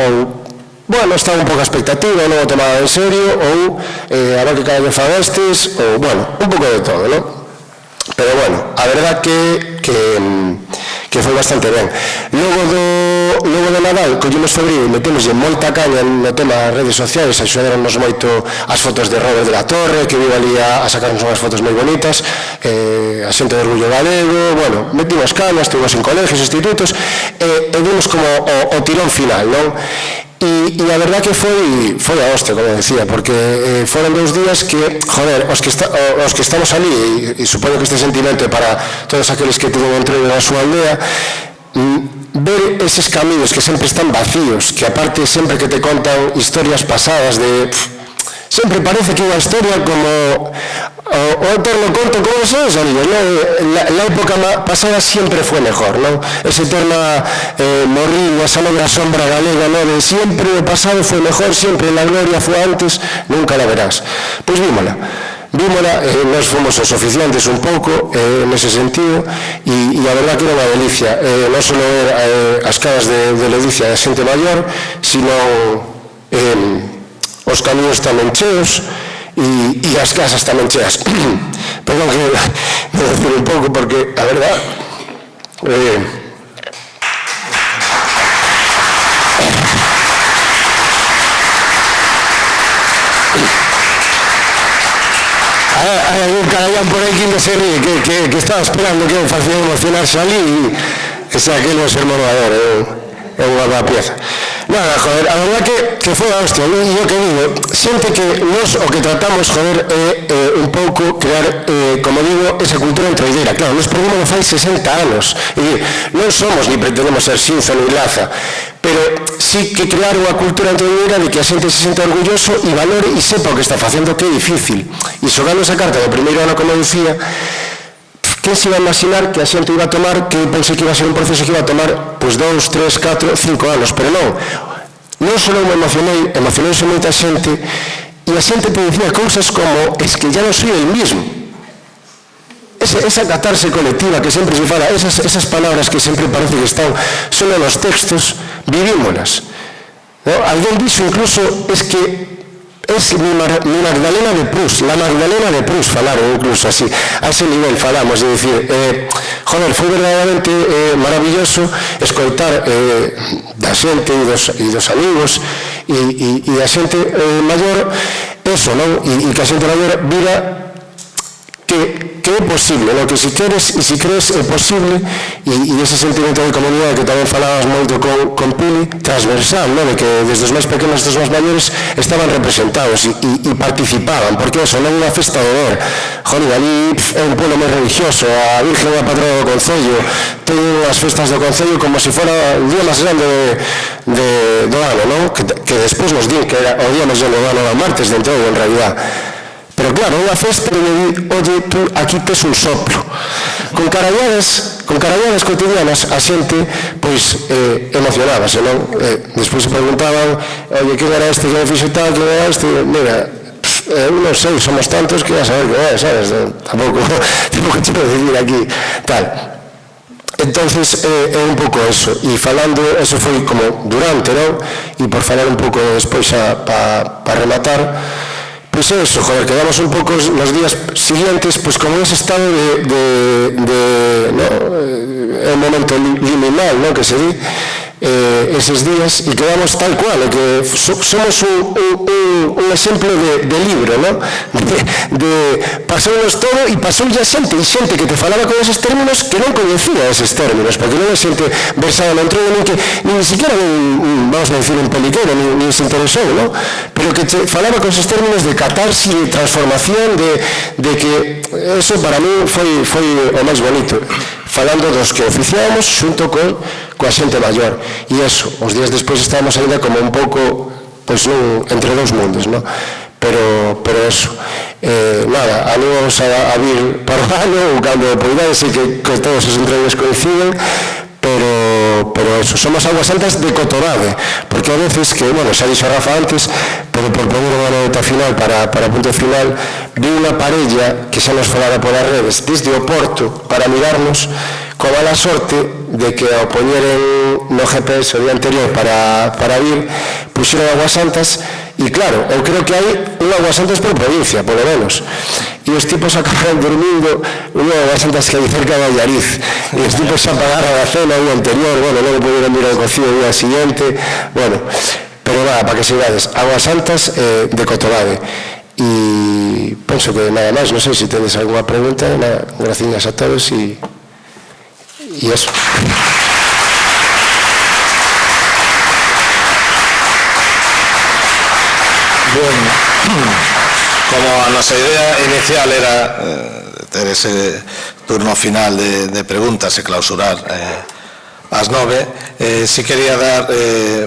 bueno, estaba un pouco a expectativa, non o tomaba en serio, ou a ver que cada vez fagastes, ou, bueno, un pouco de todo, non? Pero, bueno, a verdad que foi bastante ben. Logo do Nadal, collemos febril e metémoslle moita caña no tema das redes sociais, axudaronnos moito as fotos de Robert de la Torre, que vive ali a sacarnos unhas fotos moi bonitas, a xente de Orgullo Galego, bueno, metimos cañas, estuvimos en colegios, institutos, e vimos como o tirón final, non? E a verdad que foi a hostia, como decía, porque foron 2 días que, joder, os que estamos ali, e supoño que este sentimento é para todos aqueles que tiven entroido na súa aldea, ver eses camiños que sempre están vacíos, que aparte sempre que te contan historias pasadas de... Sempre parece que unha historia como o eterno conto como os seus amigos, la época pasada sempre foi mejor, non? Ese eterna morriña, esa negra sombra galega, non? De sempre o pasado foi mejor, sempre la gloria foi antes, nunca la verás. Pois vímola, nós fomos os oficiantes un pouco nese sentido, e a verdad que era unha delicia, non só ver as caras de ledicia da xente maior, sino os camiños tamén cheos e as casas tamén cheas. Perdón que me decir un pouco porque a verdad hai algún carallán por aquí que se ríe que estaba esperando que eu facía emocionarse ali e xa que non ser monovador é unha boa pieza. Nada, joder, a verdad que foi a hostia, e eu que digo, xente que nos o que tratamos, joder, é un pouco crear, como digo, esa cultura entroideira. Claro, nos programa fai 60 anos, e non somos ni pretendemos ser Xinzo ni Laza, pero sí que crear unha cultura entroideira de que a xente se senta orgulloso e valore e sepa o que está facendo, que é difícil. E xogando esa carta do primeiro ano, como dicía, quen se iba a imaginar que a xente iba a tomar, que pensei que iba a ser un proceso que iba a tomar 2, 3, 4, 5 anos, pero non só me emocionouse moita xente, e a xente te dicía cousas como, es que ya non soy el mismo. Esa catarse colectiva que sempre se fala, esas palabras que sempre parece que están solo nos textos, vivímolas. Alguén dixo incluso, es que es mi Magdalena de Proust, la Magdalena de Proust, falaron incluso así, a ese nivel falamos, de decir, joder, foi verdadeiramente maravilloso escoitar da xente e dos amigos e da xente maior, eso, non? E que a xente maior vira que é posible, que si queres e si crees é posible, e ese sentimento de comunidade que tamén falabas moito con Pili, transversal, de que desde os máis pequenos dos máis maiores estaban representados e participaban, porque eso non é unha festa de ver, joder, ali é un pueblo moi religioso, a Virgen é a patrona do Concello, ten as festas do Concello como se fora o día máis grande do ano, que despois nos din que era o día máis grande do ano, o martes de entrou en realidad. Pero claro, unha festa que me di, oye, tú aquí tes un soplo. Con caralladas cotidianas, a xente, pois, emocionábase, non? Despois se preguntaban, oye, que era este que me fixo tal, que era este? Mira, eu non sei, somos tantos que a saber que é, sabes? Tampouco te vou decir aquí, tal. Entonces, é un pouco eso, e falando, eso foi como durante, non? E por falar un pouco despois para rematar, pois é eso, joder, quedamos un pouco nos días siguientes, pois como ese estado de un momento liminal, que se di, eses días, e quedamos tal cual, que somos un exemplo de libro, de pasounos todo e pasoulle a xente, e xente que te falaba con eses términos que non coñecía eses términos, porque non é xente versada no entroido, nin siquiera vamos a decir un peliquero, nin se interesou, pero que te falaba con eses términos de catarse, de transformación, de que eso para mí foi o máis bonito, falando dos que oficiábamos xunto coa xente maior, e eso, os días despois estábamos ainda como un pouco entre dous mundos, pero eso, nada, animos a vir para o ano, ou cando poidáis, sei que todos os entregues coinciden, pero eso, somos Augas Santas de Cotorade, porque a veces que, xa dixo Rafa antes, pero por poner unha nota final para punto final, vi unha parella que xa nos falara polas redes desde o Porto para mirarnos, coa mala sorte de que ao poñeren no GPS o día anterior para vir, puxeron Augas Santas, e claro, eu creo que hai unha Augas Santas por provincia, polo menos, e os tipos acabaron dormindo unha Augas Santas que hai cerca de Allariz, e os tipos xa pagaron a cena o día anterior, logo pudieron ir ao cocido o día siguiente, pero nada, para que sigades, Augas Santas de Cotorade. E penso que nada máis, non sei se tedes alguna pregunta, gracias a todos e eso. Bueno, como a nosa idea inicial era ter ese turno final de preguntas e clausurar ás 9, si quería dar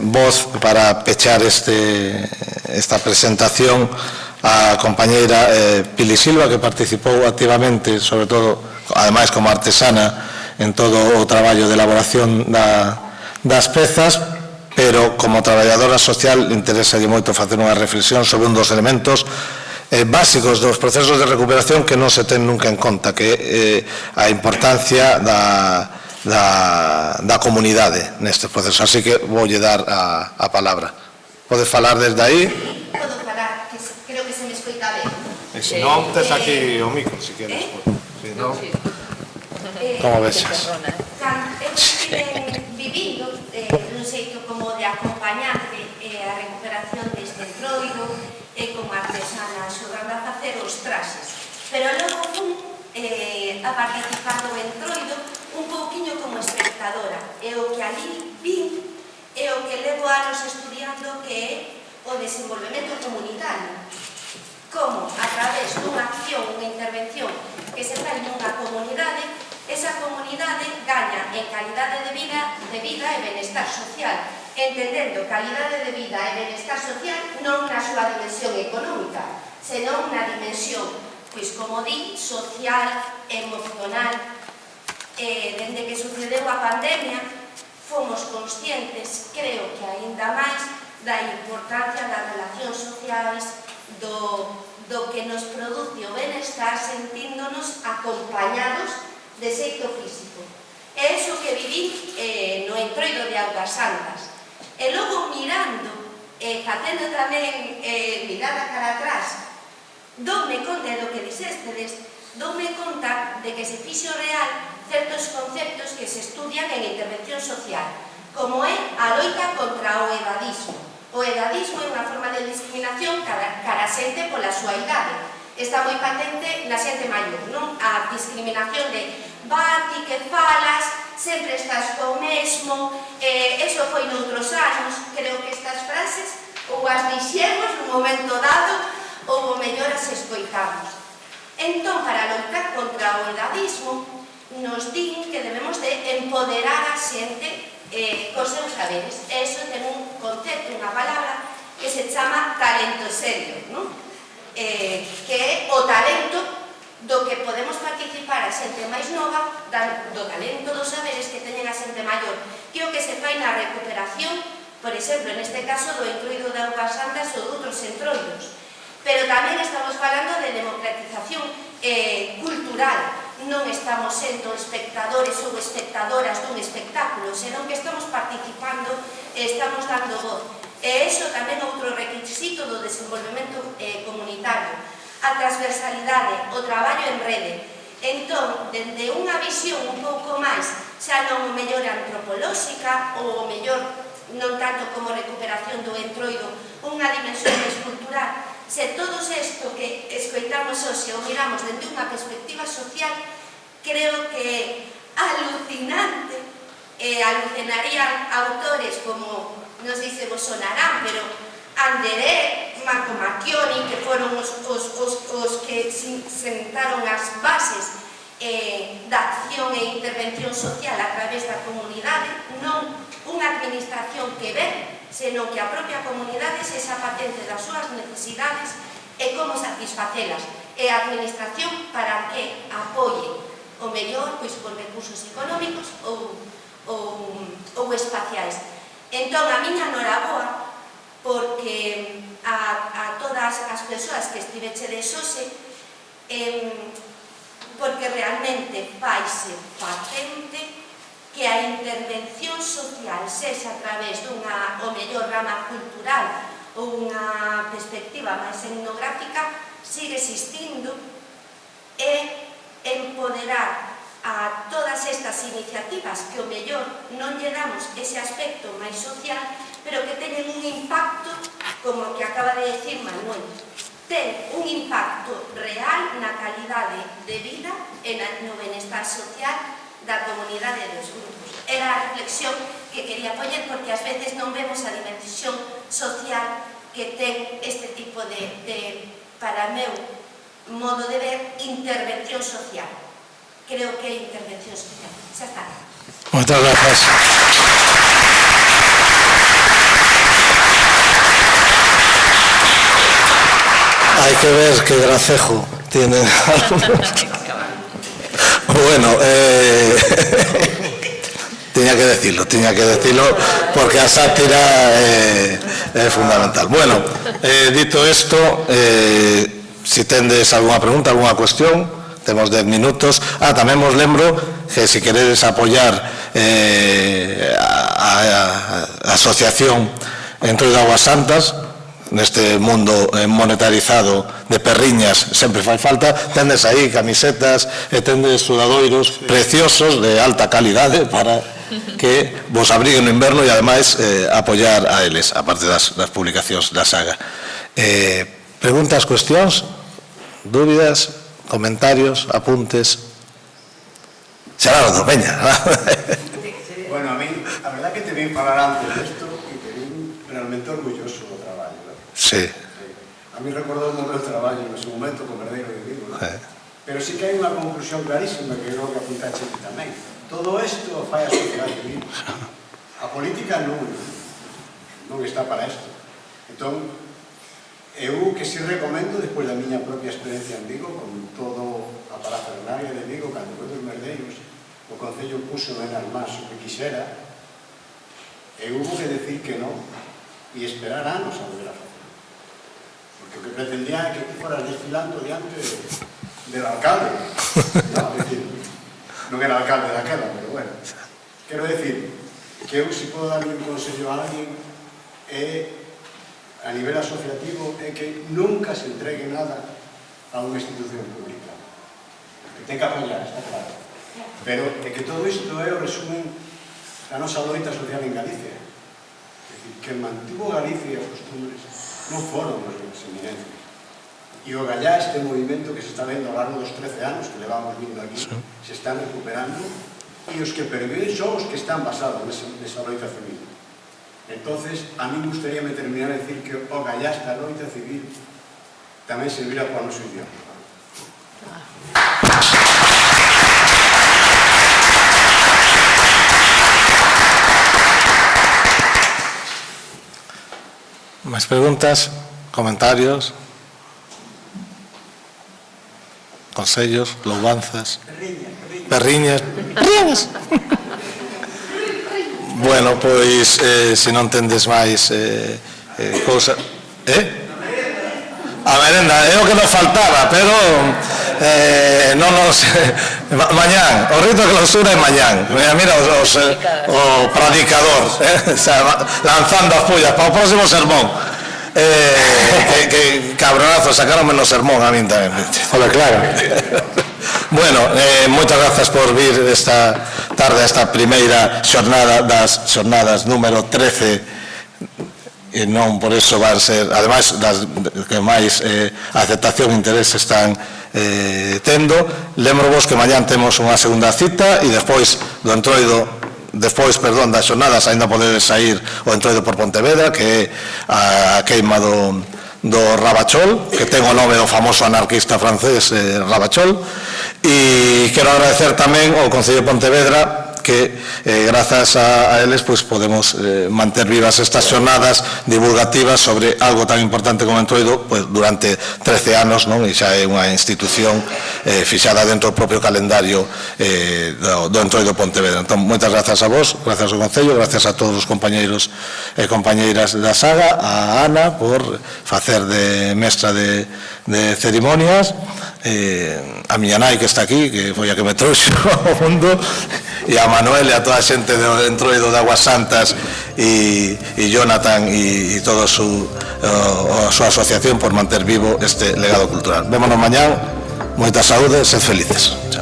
voz para pechar esta presentación a compañeira Pili Silva, que participou activamente, sobre todo, ademais como artesana, en todo o traballo de elaboración das pezas, pero como traballadora social interesa moito facer unha reflexión sobre un dos elementos básicos dos procesos de recuperación que non se ten nunca en conta, que é a importancia da comunidade nestes procesos. Así que voulle dar a palabra. Podes falar desde aí? Podo falar, que creo que se me escoita ben. E se non, tes aquí o micro, se queres. Como vexas? Eu estive vivindo nun xeito como de acompañante a recuperación deste entroido como artesana xogando a facer os traxes, pero logo fun a participar do entroido un pouquiño como espectadora, e o que ali vi é o que levo anos estudiando, que é o desenvolvemento comunitario, como a través dunha acción, unha intervención que se fai nunha comunidade, esa comunidade gaña en calidade de vida e benestar social, entendendo calidade de vida e benestar social non na súa dimensión económica, senón na dimensión como di, social, emocional. Dende que sucedeu a pandemia, fomos conscientes, creo que aínda máis, da importancia das relacións sociais, do que nos produce o benestar sentíndonos acompañados de xeito físico. É iso que viví no Entroido de Augas Santas. E logo mirando, facendo tamén mirada cara atrás, doume conta do que dixestedes, doume conta de que se fixo real certos conceptos que se estudian en intervención social, como é a loita contra o edadismo. O edadismo é unha forma de discriminación cara a xente pola súa idade. Está moi patente na xente maior, non? A discriminación de ti que falas, sempre estás co mesmo, eso foi noutros anos. Creo que estas frases ou as dixemos nun momento dado ou o mellor as escoitamos. Entón, para loitar contra o edadismo, nos din que debemos de empoderar a xente cos seus saberes. Eso ten un concepto, unha palabra que se chama talento serio, non? Que é o talento do que podemos participar a xente máis nova, do talento dos saberes que teñen a xente maior, que é o que se fai na recuperación, por exemplo, neste caso do Entroido de Augas Santas ou de outros entroidos. Pero tamén estamos falando de democratización cultural. Non estamos sendo espectadores ou espectadoras dun espectáculo, senón que estamos participando e estamos dando voz. E iso tamén é outro requisito do desenvolvemento comunitario. A transversalidade, o traballo en rede. Entón, dende unha visión un pouco máis, xa non o mellor antropolóxica ou o mellor non tanto como recuperación do entroido, unha dimensión máis cultural. Se todos isto que escoitamos hoxe o miramos dende unha perspectiva social, creo que é alucinante, alucinarían autores como, non sei se vos sonarán, pero Anderé, Marco Macchioni, que foron os que sentaron as bases da acción e intervención social a través da comunidade, non unha administración que ven, senón que a propia comunidade sexa patente das súas necesidades e como satisfacelas. E a administración para que apoie o mellor con recursos económicos ou espaciais. Entón, a miña noraboa, porque a todas as persoas que estivechedes hoxe, porque realmente faise patente que a intervención social sexa a través dunha, o mellor, rama cultural ou unha perspectiva máis etnográfica, sigue existindo, e empoderar a todas estas iniciativas que o mellor non lle damos ese aspecto máis social, pero que teñen un impacto, como o que acaba de decir Manuel, ten un impacto real na calidade de vida e no benestar social da comunidade dos grupos. Era a reflexión que quería poñer, porque ás veces non vemos a dimensión social que ten este tipo de, para meu modo de ver, intervención social. Creo que é intervención social. Xa está. Moitas gracias. Hay que ver qué gracejo tienen algunos. Bueno, tenía que decirlo porque a sátira es fundamental. Bueno, dito esto, si tendes alguna pregunta, alguna cuestión, tenemos 10 minutos. Tamén vos lembro que se queredes apoyar a asociación Entroido de Augas Santas, neste mundo monetarizado de perriñas, sempre fai falta, tendes aí camisetas e tendes sudadoiros preciosos de alta calidade para que vos abriguen no inverno e ademais apoiar a eles, aparte das publicacións da saga. Preguntas, cuestións, dúbidas, comentarios, apuntes? Xerardo, veña. Bueno, a mí, a verdad que te vim falar antes desto e te vim realmente orgulloso do traballo. Sí. A mí recordou o meu traballo en ese momento como herdeiro de Vigo, ¿no? Pero sí que hai unha conclusión clarísima que creo que apuntaxe aquí tamén. Todo isto fai a sociedade de Vigo. A política non está para isto. Entón, eu que si recomendo, despois da miña propia experiencia en Vigo, con todo o Concello puso menos máis o que quixera, e hubo que decir que non e esperar anos a volver a facer. Porque o que pretendía é que ti foras desfilando diante del alcalde. No, es decir, non era alcalde daquela, pero bueno. Quero decir que eu, se podo darle un consello a alguén, a nivel asociativo, é que nunca se entregue nada a unha institución pública. Que ten que apoiar, está claro. Pero é que todo isto é o resumen da nosa loita social en Galicia. É dicir, que mantivo Galicia os costumbres non foron os grandes eminencias. E o gallá, este movimento que se está vendo ao largo dos 13 anos que levamos vindo aquí, se están recuperando, e os que perviven son os que están basados nesa loita civil. Entonces, a mí gustaríame terminar a decir que o gallá, esta loita civil, tamén servirá para o noso idioma. Máis preguntas? Comentarios? Consellos? Louvanzas? Perriñas? Perriñas? Bueno, pois, se non tendes máis cousa... A merenda, é o que nos faltaba, pero non nos... Mañán, o rito de clausura é mañán. Mira o predicador, lanzando as pullas para o próximo sermón. Que cabronazo, sacaronme no sermón a min tamén. Hola, claro. Bueno, moitas grazas por vir esta tarde, esta primeira xornada das xornadas número 13, e non por eso van ser, ademais das que máis aceptación e interés están tendo. Lembro vos que mañán temos unha segunda cita e despois do entroido, das xornadas aínda podedes sair o entroido por Pontevedra, que é a queima do Rabachol, que ten o nome do famoso anarquista francés Rabachol. E quero agradecer tamén ao Concello de Pontevedra que grazas a eles pues, podemos manter vivas estas xornadas divulgativas sobre algo tan importante como o entroido pues, durante 13 anos, non? E xa é unha institución fixada dentro do propio calendario do entroido Pontevedra. Entón, moitas grazas a vos, grazas ao Concello, grazas a todos os compañeiros e compañeiras da saga, a Ana por facer de mestra de cerimonias, a miña nai que está aquí, que foi a que me trouxo ao mundo, e a Manuel e a toda a xente do entroido de Aguas Santas e Jonathan e toda a súa asociación por manter vivo este legado cultural. Vémonos mañán, moita saúde, sed felices. Chao.